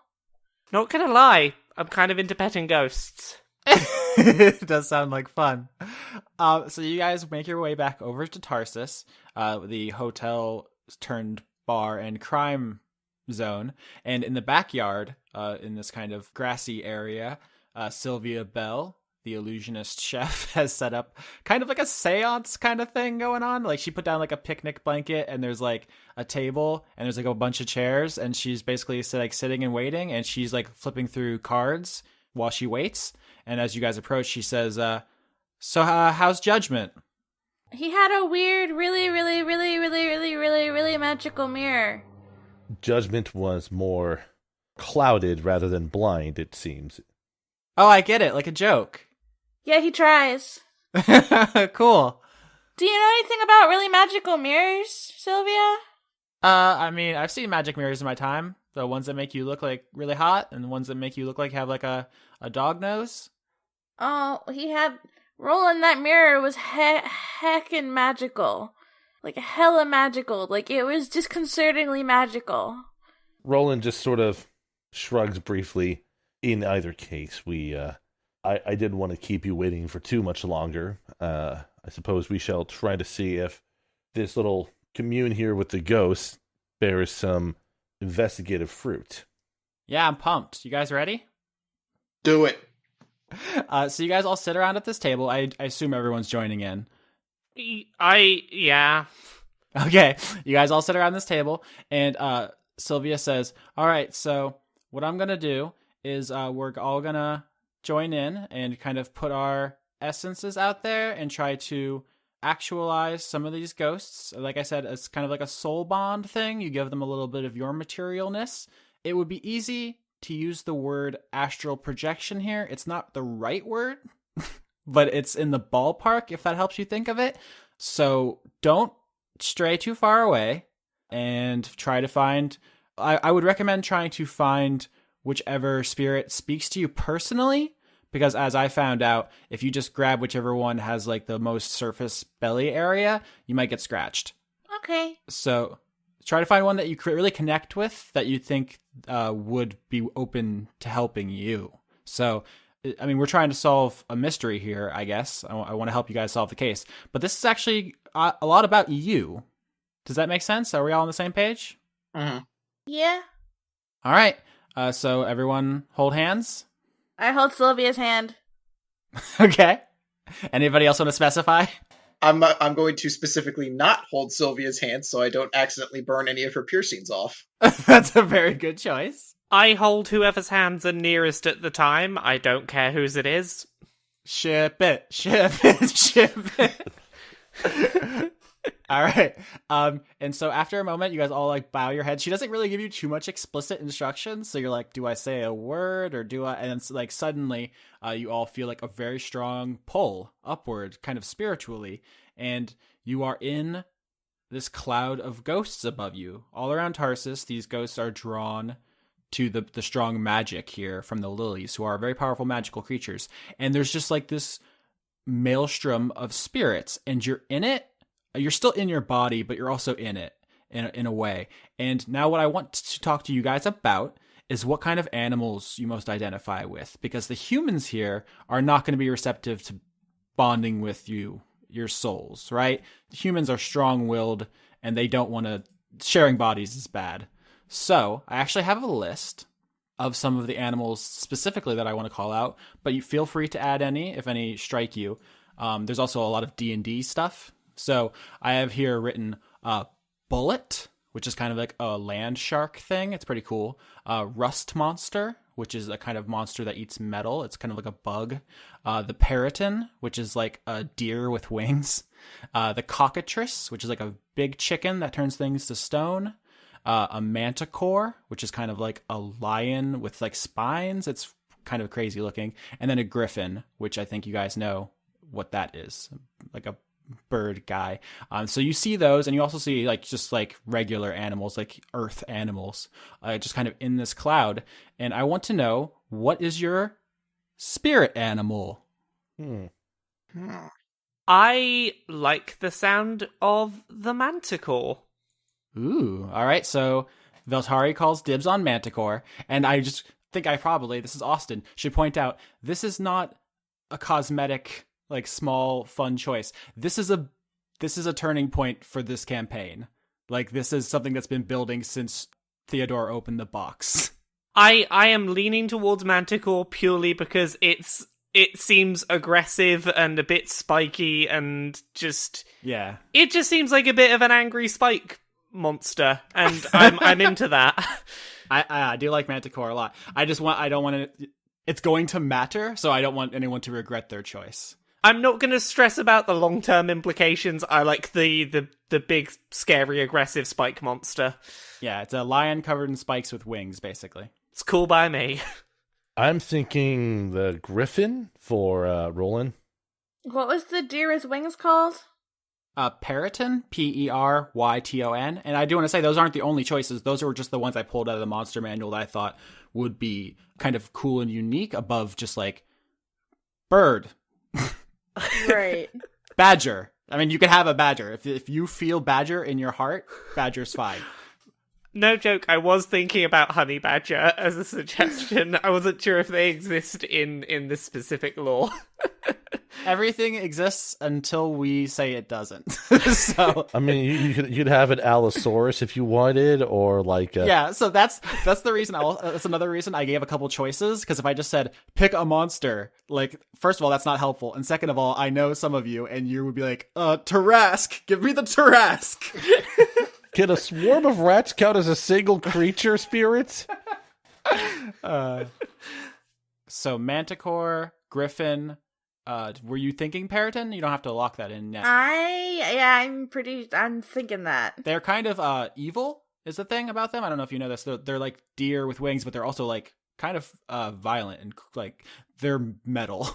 C: Not gonna lie, I'm kind of into petting ghosts.
B: It does sound like fun. So you guys make your way back over to Tarsus, the hotel turned bar and crime zone. And in the backyard, in this kind of grassy area, Sylvia Bell, the illusionist chef, has set up kind of like a seance kind of thing going on. Like she put down like a picnic blanket and there's like a table and there's like a bunch of chairs and she's basically like sitting and waiting and she's like flipping through cards while she waits. And as you guys approach, she says, so how's Judgment?
F: He had a weird, really magical mirror.
E: Judgment was more clouded rather than blind, it seems.
B: Oh, I get it. Like a joke.
F: Yeah, he tries.
B: Cool.
F: Do you know anything about really magical mirrors, Sylvia?
B: I mean, I've seen magic mirrors in my time. The ones that make you look like really hot and the ones that make you look like have like a dog nose.
F: Oh, he had... Roland, that mirror was heckin' magical. Like, hella magical. Like, it was disconcertingly magical.
E: Roland just sort of shrugs briefly. In either case, I didn't want to keep you waiting for too much longer. I suppose we shall try to see if this little commune here with the ghosts bears some investigative fruit.
B: Yeah, I'm pumped. You guys ready?
D: Do it.
B: So you guys all sit around at this table. I assume everyone's joining in.
C: Yeah.
B: Okay, you guys all sit around this table, and Sylvia says, all right, so what I'm going to do is we're all going to join in and kind of put our essences out there and try to actualize some of these ghosts. Like I said, it's kind of like a soul bond thing. You give them a little bit of your materialness. It would be easy to use the word astral projection here. It's not the right word, but it's in the ballpark, if that helps you think of it. So don't stray too far away and try to find... I would recommend trying to find whichever spirit speaks to you personally, because as I found out, if you just grab whichever one has like the most surface belly area, you might get scratched.
F: Okay.
B: So try to find one that you really connect with, that you think would be open to helping you. So, I mean, we're trying to solve a mystery here, I guess. I want to help you guys solve the case. But this is actually a lot about you. Does that make sense? Are we all on the same page?
D: Mm-hmm.
F: Yeah.
B: All right. So everyone hold hands.
F: I hold Sylvia's hand.
B: Okay. Anybody else want to specify?
D: I'm going to specifically not hold Sylvia's hand so I don't accidentally burn any of her piercings off.
B: That's a very good choice.
C: I hold whoever's hands are nearest at the time. I don't care whose it is.
B: Ship it. All right. And so after a moment, you guys all like bow your head. She doesn't really give you too much explicit instructions. So you're like, do I say a word or do I? And it's like suddenly you all feel like a very strong pull upward, kind of spiritually. And you are in this cloud of ghosts above you. All around Tarsus, these ghosts are drawn to the strong magic here from the lilies, who are very powerful magical creatures. And there's just like this maelstrom of spirits, and you're in it. You're still in your body, but you're also in it. in a way. And now what I want to talk to you guys about is what kind of animals you most identify with, because the humans here are not going to be receptive to bonding with your souls, right? Humans are strong-willed and they don't want to, sharing bodies is bad. So I actually have a list of some of the animals specifically that I want to call out, but you feel free to add any if any strike you. There's also a lot of D&D stuff. So I have here written bullet, which is kind of like a land shark thing. It's pretty cool. Rust monster, which is a kind of monster that eats metal. It's kind of like a bug. The peryton, which is like a deer with wings. The cockatrice, which is like a big chicken that turns things to stone. A manticore, which is kind of like a lion with like spines. It's kind of crazy looking. And then a griffin, which I think you guys know what that is, like a bird guy. So you see those, and you also see like just like regular animals, like earth animals, just kind of in this cloud. And I want to know, what is your spirit animal?
C: I like the sound of the manticore.
B: Ooh, all right. So Veltari calls dibs on manticore, and I just think this is Austin, should point out, this is not a cosmetic, like small fun choice. This is a turning point for this campaign. Like, this is something that's been building since Theodora opened the box.
C: I am leaning towards manticore purely because it seems aggressive and a bit spiky and just it just seems like a bit of an angry spike monster, and I'm into that.
B: I do like manticore a lot. I don't want it. It's going to matter, so I don't want anyone to regret their choice.
C: I'm not going to stress about the long-term implications. I like the big, scary, aggressive spike monster.
B: Yeah, it's a lion covered in spikes with wings, basically.
C: It's cool by me.
E: I'm thinking the griffin for Rolen.
F: What was the deer with wings called?
B: Peryton, Peryton. And I do want to say, those aren't the only choices. Those were just the ones I pulled out of the monster manual that I thought would be kind of cool and unique above just like bird.
F: Right.
B: Badger. I mean, you could have a badger. If you feel badger in your heart, badger's fine.
C: No joke, I was thinking about honey badger as a suggestion. I wasn't sure if they exist in this specific lore.
B: Everything exists until we say it doesn't. So
E: I mean, you could have an Allosaurus if you wanted, or like
B: yeah. So that's the reason. That's another reason I gave a couple choices, because if I just said pick a monster, like, first of all, that's not helpful, and second of all, I know some of you, and you would be like, Tarrasque, give me the Tarrasque.
E: Can a swarm of rats count as a single creature, spirits?
B: So manticore, griffin. Were you thinking peryton? You don't have to lock that in yet.
F: I'm thinking that.
B: They're kind of evil is the thing about them. I don't know if you know this. They're like deer with wings, but they're also like kind of violent, and like they're metal.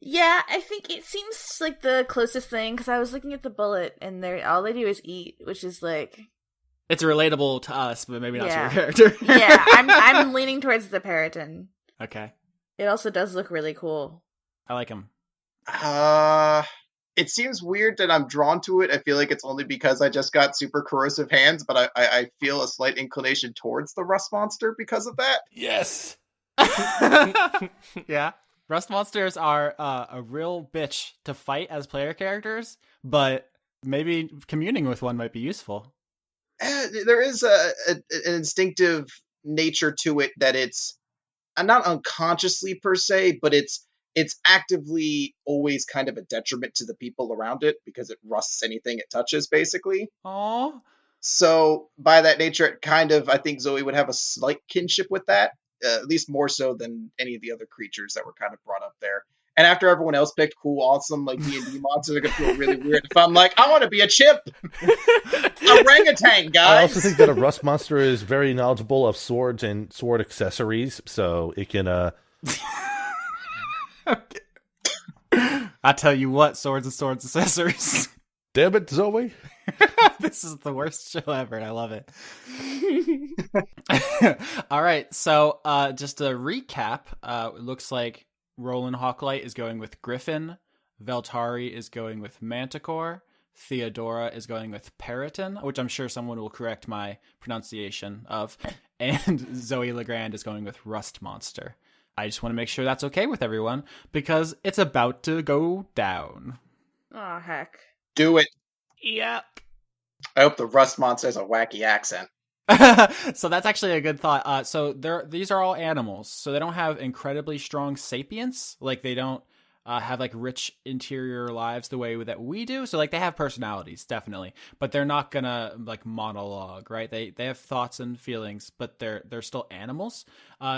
F: Yeah, I think it seems like the closest thing, because I was looking at the bullet, and all they do is eat, which is like...
B: It's relatable to us, but maybe not to your
F: Yeah.
B: character.
F: Yeah, I'm leaning towards the peryton.
B: Okay.
F: It also does look really cool.
B: I like him.
D: It seems weird that I'm drawn to it. I feel like it's only because I just got super corrosive hands, but I feel a slight inclination towards the rust monster because of that.
E: Yes.
B: Yeah. Rust monsters are a real bitch to fight as player characters, but maybe communing with one might be useful.
D: There is an instinctive nature to it that it's not unconsciously per se, but it's actively always kind of a detriment to the people around it because it rusts anything it touches, basically.
B: Aww.
D: So by that nature, it kind of, I think Zoe would have a slight kinship with that, at least more so than any of the other creatures that were kind of brought up there. And after everyone else picked cool, awesome, like D&D monsters, are going to feel really weird if I'm like, I want to be a chimp! Orangutan, guys!
E: I also think that a rust monster is very knowledgeable of swords and sword accessories, so it can...
B: I tell you what, swords and swords accessories.
E: Damn it, Zoe!
B: This is the worst show ever, and I love it. All right, so just to recap, it looks like Rolen Hawklight is going with Griffin, Veltari is going with Manticore, Theodora is going with Periton, which I'm sure someone will correct my pronunciation of, and Zoey Legrand is going with Rust Monster. I just want to make sure that's okay with everyone, because it's about to go down.
F: Oh, heck.
D: Do it.
C: Yep.
D: I hope the Rust Monster has a wacky accent.
B: So that's actually a good thought. So these are all animals, so they don't have incredibly strong sapience. Like, they don't have like rich interior lives the way that we do. So like, they have personalities, definitely, but they're not gonna like monologue, right? They have thoughts and feelings, but they're still animals.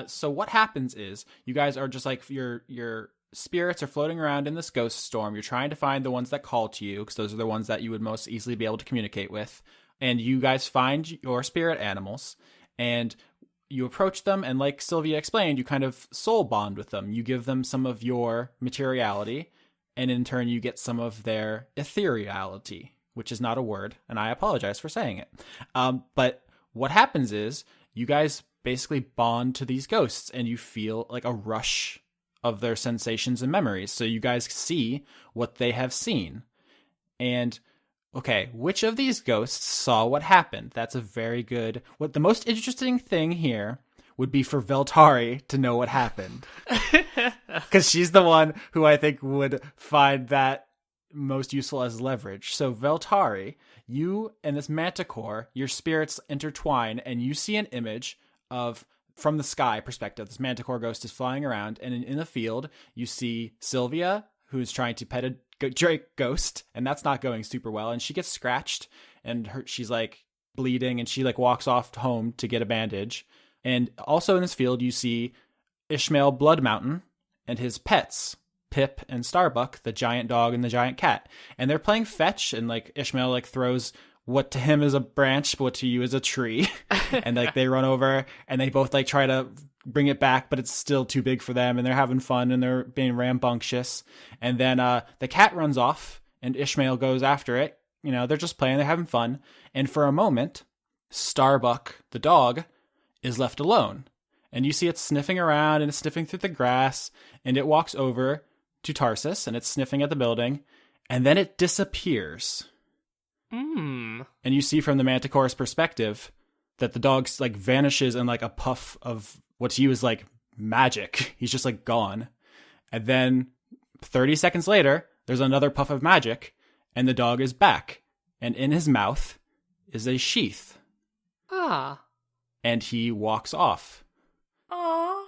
B: So what happens is you guys are just like your spirits are floating around in this ghost storm. You're trying to find the ones that call to you, because those are the ones that you would most easily be able to communicate with. And you guys find your spirit animals, and you approach them, and like Sylvia explained, you kind of soul bond with them. You give them some of your materiality, and in turn you get some of their ethereality, which is not a word, and I apologize for saying it. But what happens is you guys basically bond to these ghosts, and you feel like a rush of their sensations and memories. So you guys see what they have seen. And okay, which of these ghosts saw what happened? That's a very good... What the most interesting thing here would be for Veltari to know what happened. Because she's the one who I think would find that most useful as leverage. So Veltari, you and this manticore, your spirits intertwine, and you see an image of, from the sky perspective, this manticore ghost is flying around, and in the field, you see Sylvia, who's trying to pet a Drake ghost, and that's not going super well, and she gets scratched, and she's like bleeding, and she like walks off home to get a bandage. And also in this field you see Ishmael Blood Mountain and his pets, Pip and Starbuck, the giant dog and the giant cat, and they're playing fetch, and like Ishmael like throws what to him is a branch, but what to you is a tree. And like they run over, and they both like try to bring it back, but it's still too big for them, and they're having fun, and they're being rambunctious. And then the cat runs off, and Ishmael goes after it. You know, they're just playing, they're having fun. And for a moment, Starbuck, the dog, is left alone. And you see it sniffing around, and it's sniffing through the grass, and it walks over to Tarsus, and it's sniffing at the building, and then it disappears. And you see from the Manticore's perspective that the dog like vanishes in like a puff of what to you is like magic. He's just like gone. And then 30 seconds later, there's another puff of magic, and the dog is back. And in his mouth is a sheath. And he walks off.
F: Aww.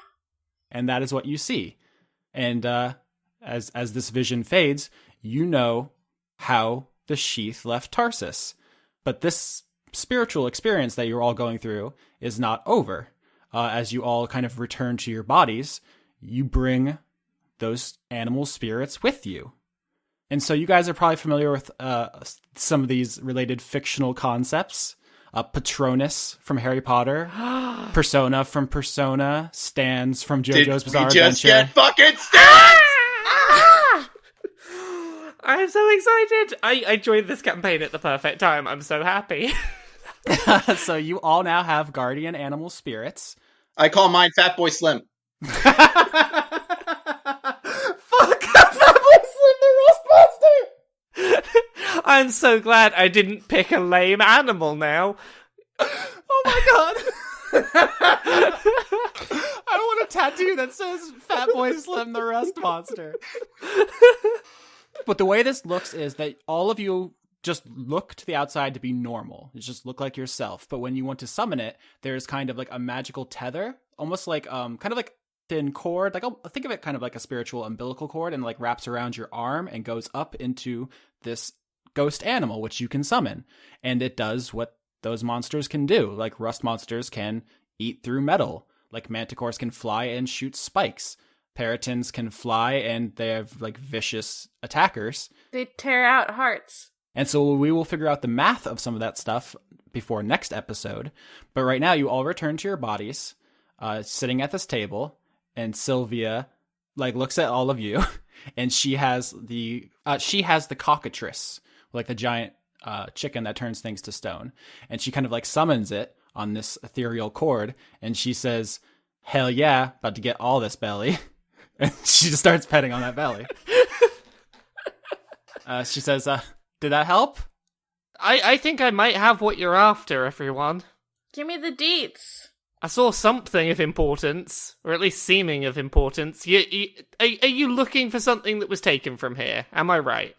B: And that is what you see. And as this vision fades, you know how the sheath left Tarsus. But this spiritual experience that you're all going through is not over. As you all kind of return to your bodies, you bring those animal spirits with you. And so you guys are probably familiar with some of these related fictional concepts. Patronus from Harry Potter, Persona from Persona, Stans from JoJo's Bizarre
D: Adventure. Just get fucking
C: Stans! I'm so excited. I joined this campaign at the perfect time. I'm so happy.
B: So you all now have guardian animal spirits.
D: I call mine Fat Boy Slim.
B: Fuck Fat Boy Slim, the Rust Monster!
C: I'm so glad I didn't pick a lame animal now.
B: Oh my god. I want a tattoo that says Fat Boy Slim, the Rust Monster. But the way this looks is that all of you just look to the outside to be normal. You just look like yourself. But when you want to summon it, there's kind of like a magical tether, almost like kind of like thin cord. Like think of it kind of like a spiritual umbilical cord, and like wraps around your arm and goes up into this ghost animal, which you can summon. And it does what those monsters can do. Like rust monsters can eat through metal. Like manticores can fly and shoot spikes. Peritons can fly, and they have like vicious attackers.
F: They tear out hearts.
B: And so we will figure out the math of some of that stuff before next episode. But right now, you all return to your bodies, sitting at this table, and Sylvia like looks at all of you, and she has the cockatrice, like the giant chicken that turns things to stone, and she kind of like summons it on this ethereal cord, and she says, "Hell yeah, about to get all this belly." And she just starts petting on that belly. She says, Did that help?
C: I think I might have what you're after, everyone.
F: Give me the deets.
C: I saw something of importance, or at least seeming of importance. Are you looking for something that was taken from here? Am I right?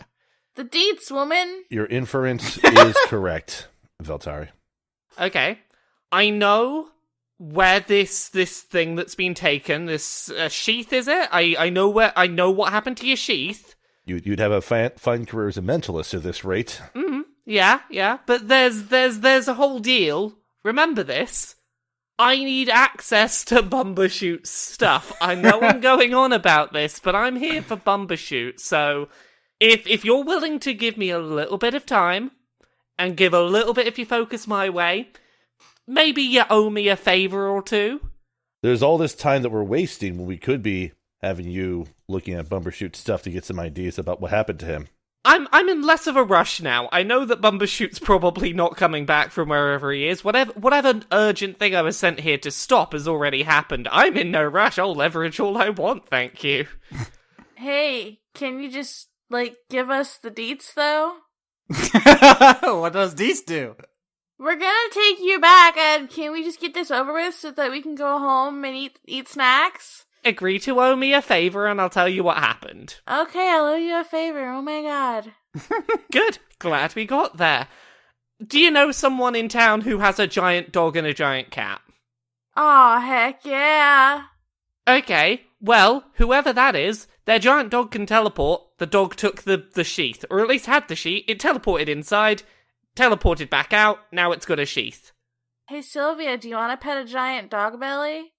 F: The deets, woman.
E: Your inference is correct, Veltari.
C: Okay. I know where this thing that's been taken, this sheath, is it? I know what happened to your sheath.
E: You'd have a fine career as a mentalist at this rate.
C: Mm-hmm. Yeah. But there's a whole deal. Remember this. I need access to Bumbershoot's stuff. I know I'm going on about this, but I'm here for Bumbershoot. So if you're willing to give me a little bit of time and give a little bit of your focus my way, maybe you owe me a favor or two.
E: There's all this time that we're wasting when we could be having you looking at Bumbershoot's stuff to get some ideas about what happened to him.
C: I'm in less of a rush now. I know that Bumbershoot's probably not coming back from wherever he is. Whatever urgent thing I was sent here to stop has already happened. I'm in no rush. I'll leverage all I want, thank you.
F: Hey, can you just, give us the deets, though?
B: What does these do?
F: We're gonna take you back, and can we just get this over with so that we can go home and eat snacks?
C: Agree to owe me a favor and I'll tell you what happened.
F: Okay, I'll owe you a favor. Oh my god.
C: Good. Glad we got there. Do you know someone in town who has a giant dog and a giant cat?
F: Aw, heck yeah.
C: Okay, well, whoever that is, their giant dog can teleport. The dog took the sheath, or at least had the sheath. It teleported inside, teleported back out, now it's got a sheath.
F: Hey, Sylvia, do you want to pet a giant dog belly?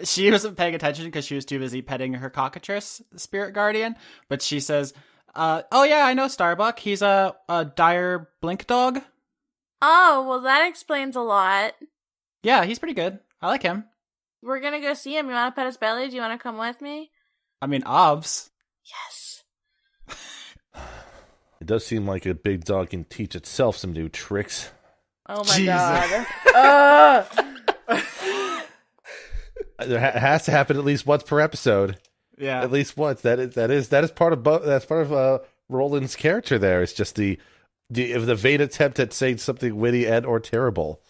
B: She wasn't paying attention because she was too busy petting her cockatrice spirit guardian, but she says, oh yeah, I know Starbuck. He's a dire blink dog.
F: Oh, well that explains a lot.
B: Yeah, he's pretty good. I like him.
F: We're gonna go see him. You want to pet his belly? Do you want to come with me?
B: I mean, obvs.
F: Yes.
E: It does seem like a big dog can teach itself some new tricks.
F: Oh my
B: Jesus.
F: god.
E: There has to happen at least once per episode.
B: Yeah,
E: at least once. That is part of Roland's character. There, it's just the vain attempt at saying something witty and or terrible.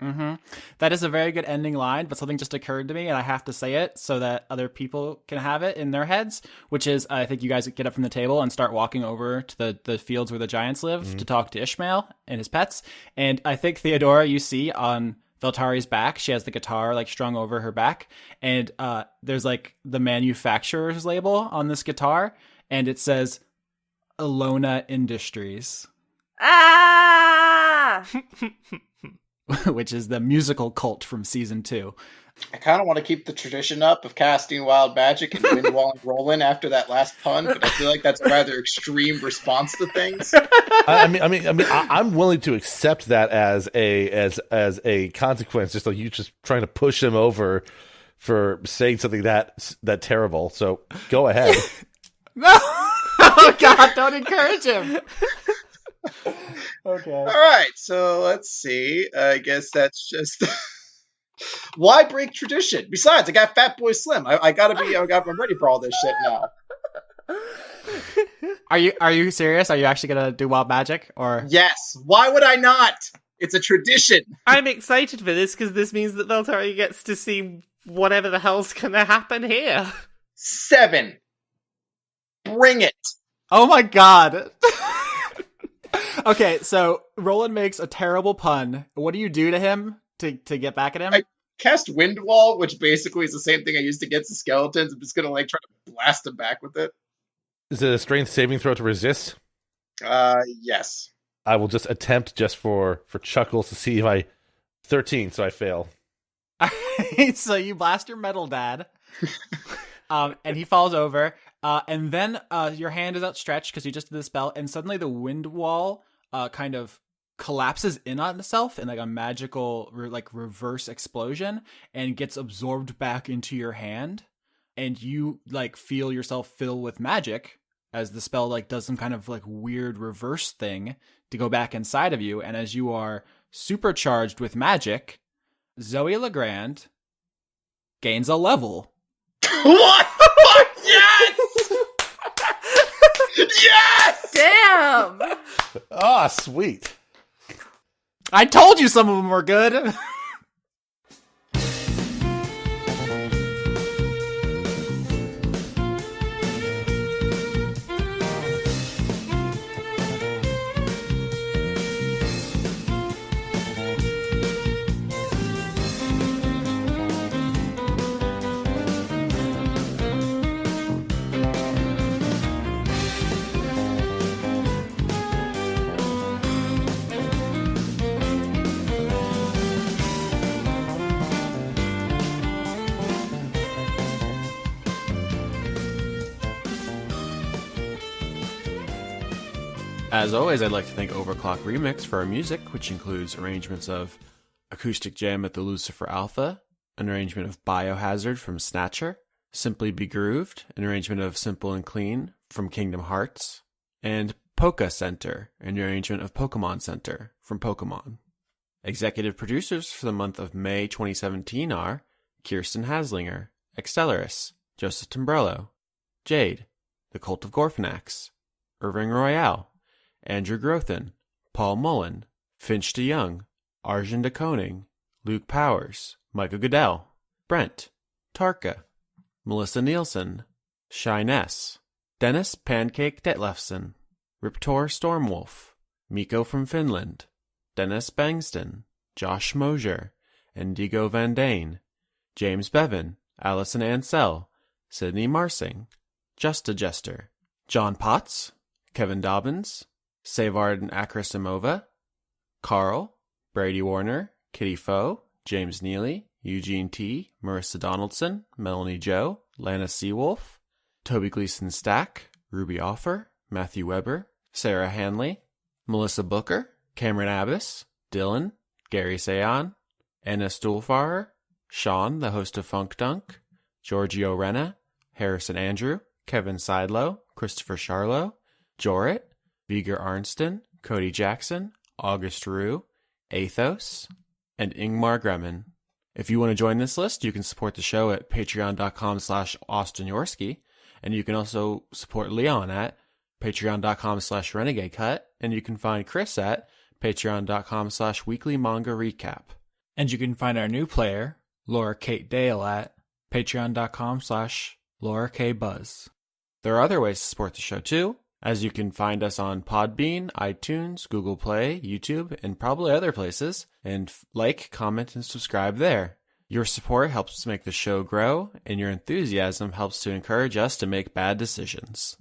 B: Mm-hmm. That is a very good ending line, but something just occurred to me, and I have to say it so that other people can have it in their heads. Which is, I think you guys get up from the table and start walking over to the fields where the giants live to talk to Ishmael and his pets. And I think Theodora, you see on Veltari's back, she has the guitar strung over her back, and there's the manufacturer's label on this guitar, and it says Alona Industries.
F: Ah!
B: Which is the musical cult from season 2.
D: I kind of want to keep the tradition up of casting wild magic and windwalling Roland after that last pun, but I feel like that's a rather extreme response to things.
E: I'm willing to accept that as a consequence, just like you just trying to push him over for saying something that terrible. So go ahead.
B: No! Oh God! Don't encourage him. Okay.
D: All right, so let's see. I guess that's just why break tradition? Besides, I got Fat Boy Slim. I'm ready for all this shit now.
B: Are you serious? Are you actually gonna do wild magic or?
D: Yes. Why would I not? It's a tradition.
C: I'm excited for this because this means that Veltari gets to see whatever the hell's gonna happen here.
D: 7. Bring it.
B: Oh my God. Okay, so Roland makes a terrible pun. What do you do to him to get back at him?
D: I cast Windwall, which basically is the same thing I used against the skeletons. I'm just gonna try to blast them back with it.
E: Is it a strength saving throw to resist?
D: Yes.
E: I will just attempt just for chuckles to see if I 13, so I fail.
B: So you blast your metal dad, and he falls over, and then your hand is outstretched because you just did the spell, and suddenly the wind wall kind of collapses in on itself in a magical reverse explosion and gets absorbed back into your hand, and you feel yourself fill with magic as the spell does some kind of weird reverse thing to go back inside of you. And as you are supercharged with magic, Zoey Legrand gains a level.
D: What? Yes! Yes!
F: Damn!
E: Ah, sweet.
B: I told you some of them were good. As always, I'd like to thank Overclock Remix for our music, which includes arrangements of Acoustic Jam at the Lucifer Alpha, an arrangement of Biohazard from Snatcher, Simply Be Grooved, an arrangement of Simple and Clean from Kingdom Hearts, and Poke Center, an arrangement of Pokemon Center from Pokemon. Executive producers for the month of May 2017 are Kirsten Haslinger, Extellaris, Joseph Timbrello, Jade, The Cult of Gorfanax, Irving Royale, Andrew Grothin, Paul Mullen, Finch DeYoung, Arjun de Koning, Luke Powers, Michael Goodell, Brent, Tarka, Melissa Nielsen, Shyness, Dennis Pancake Detlefsen, Riptor Stormwolf, Miko from Finland, Dennis Bangston, Josh Mosier, Indigo Van Dane, James Bevan, Allison Ansell, Sydney Marsing, Justa Jester, John Potts, Kevin Dobbins, Savard and Akrasimova, Carl, Brady Warner, Kitty Foe, James Neely, Eugene T., Marissa Donaldson, Melanie Joe, Lana Seawolf, Toby Gleason Stack, Ruby Offer, Matthew Weber, Sarah Hanley, Melissa Booker, Cameron Abbas, Dylan, Gary Sayon, Anna Stuhlfarer, Sean, the host of Funk Dunk, Giorgio Renna, Harrison Andrew, Kevin Seidlow, Christopher Charlo, Jorrit, Viger Arnston, Cody Jackson, August Rue, Athos, and Ingmar Gremmen. If you want to join this list, you can support the show at patreon.com/Austin Yorski, and you can also support Leon at patreon.com/RenegadeCut, and you can find Chris at patreon.com/Weekly Manga Recap. And you can find our new player, Laura Kate Dale, at patreon.com/Laura K. Buzz. There are other ways to support the show too, as you can find us on Podbean, iTunes, Google Play, YouTube, and probably other places, and like, comment, and subscribe there. Your support helps make the show grow, and your enthusiasm helps to encourage us to make bad decisions.